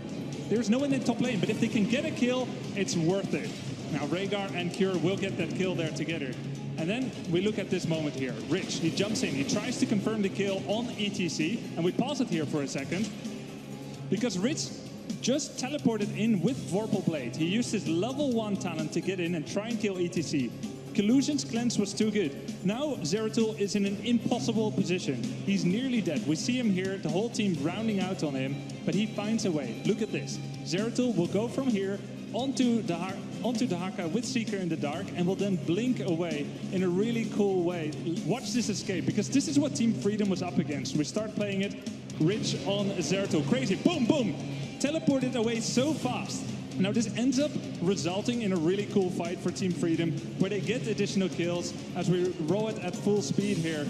[SPEAKER 3] there's no one in the top lane. But if they can get a kill, it's worth it. Now, Rhaegar and Cure will get that kill there together. And then we look at this moment here. Rich, he jumps in. He tries to confirm the kill on ETC. And we pause it here for a second. Because Rich just teleported in with Vorpal Blade. He used his level 1 talent to get in and try and kill ETC. Collusion's cleanse was too good. Now Zeratul is in an impossible position. He's nearly dead. We see him here, the whole team rounding out on him, but he finds a way. Look at this. Zeratul will go from here onto Dahaka with Seeker in the Dark and will then blink away in a really cool way. Watch this escape, because this is what Team Freedom was up against. We start playing it. Rich on Zeratul. Crazy. Boom, boom. teleported away so fast. Now this ends up resulting in a really cool fight for Team Freedom, where they get additional kills as we roll it at full speed here.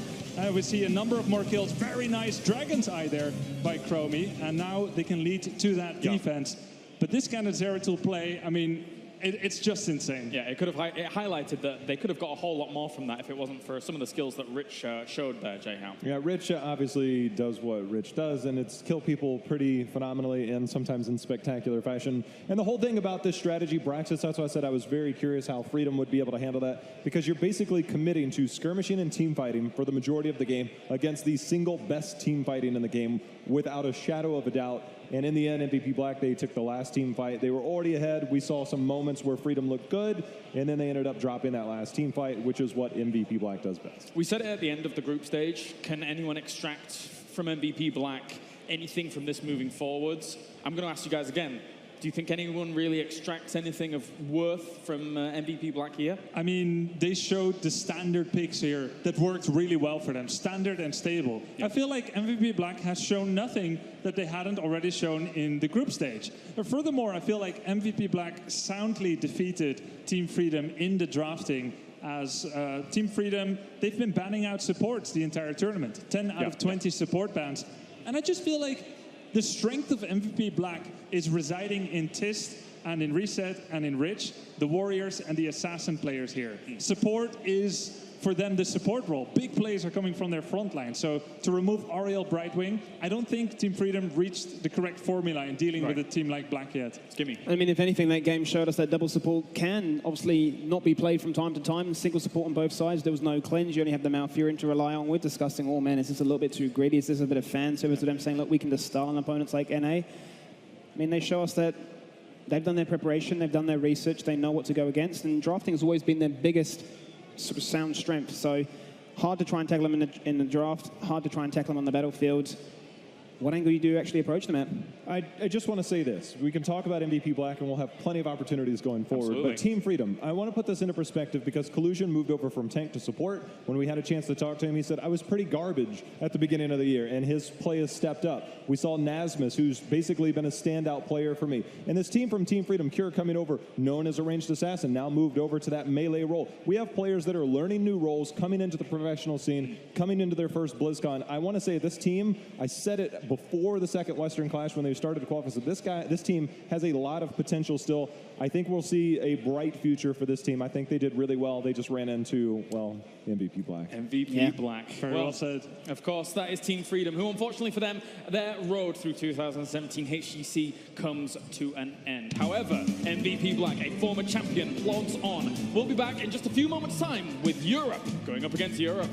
[SPEAKER 3] We see a number of more kills. Very nice Dragon's Eye there by Chromie, and now they can lead to that defense. But this kind of Zeratul play, I mean, it's just insane.
[SPEAKER 2] Yeah, it highlighted that they could have got a whole lot more from that if it wasn't for some of the skills that Rich showed there, Jayhow.
[SPEAKER 4] Yeah, Rich obviously does what Rich does, and it's kill people pretty phenomenally and sometimes in spectacular fashion. And the whole thing about this strategy, Braxis, that's why I said I was very curious how Freedom would be able to handle that, because you're basically committing to skirmishing and team fighting for the majority of the game against the single best team fighting in the game without a shadow of a doubt. And in the end, MVP Black, they took the last team fight. They were already ahead. We saw some moments where Freedom looked good, and then they ended up dropping that last team fight, which is what MVP Black does best.
[SPEAKER 2] We said it at the end of the group stage. Can anyone extract from MVP Black anything from this moving forwards? I'm going to ask you guys again. Do you think anyone really extracts anything of worth from MVP Black here?
[SPEAKER 3] I mean, they showed the standard picks here that worked really well for them. Standard and stable. I feel like MVP Black has shown nothing that they hadn't already shown in the group stage. But furthermore, I feel like MVP Black soundly defeated Team Freedom in the drafting. As Team Freedom, they've been banning out supports the entire tournament. 10 out of 20 support bans. And I just feel like the strength of MVP Black is residing in Tist and in Reset and in Rich, the Warriors and the Assassin players here. Support is, for them, the support role. Big plays are coming from their front line. So to remove Ariel Brightwing, I don't think Team Freedom reached the correct formula in dealing with a team like Black yet.
[SPEAKER 2] Gimme.
[SPEAKER 5] I mean, if anything, that game showed us that double support can obviously not be played from time to time. Single support on both sides. There was no cleanse. You only have the Malfurion to rely on. We're discussing, oh man, is this a little bit too greedy? Is this a bit of fan service to them saying, look, we can just style on opponents like NA? I mean, they show us that they've done their preparation, they've done their research, they know what to go against, and drafting has always been their biggest sort of sound strength. So hard to try and tackle them in the draft, hard to try and tackle them on the battlefield. What angle you do actually approach them at?
[SPEAKER 4] I just want to say this. We can talk about MVP Black, and we'll have plenty of opportunities going forward.
[SPEAKER 2] Absolutely.
[SPEAKER 4] But Team Freedom, I want to put this into perspective because Collusion moved over from tank to support. When we had a chance to talk to him, he said, I was pretty garbage at the beginning of the year, and his play has stepped up. We saw Nasmus, who's basically been a standout player for me. And this team from Team Freedom, Cure coming over, known as a ranged assassin, now moved over to that melee role. We have players that are learning new roles, coming into the professional scene, coming into their first BlizzCon. I want to say this team, I said it before the second Western Clash when they started to qualify, so this team has a lot of potential still. I think we'll see a bright future for this team. I think they did really well. They just ran into, well, MVP Black.
[SPEAKER 2] MVP Black. Very well said. Of course, that is Team Freedom, who unfortunately for them, their road through 2017 HGC comes to an end. However, MVP Black, a former champion, plods on. We'll be back in just a few moments' time with Europe going up against Europe.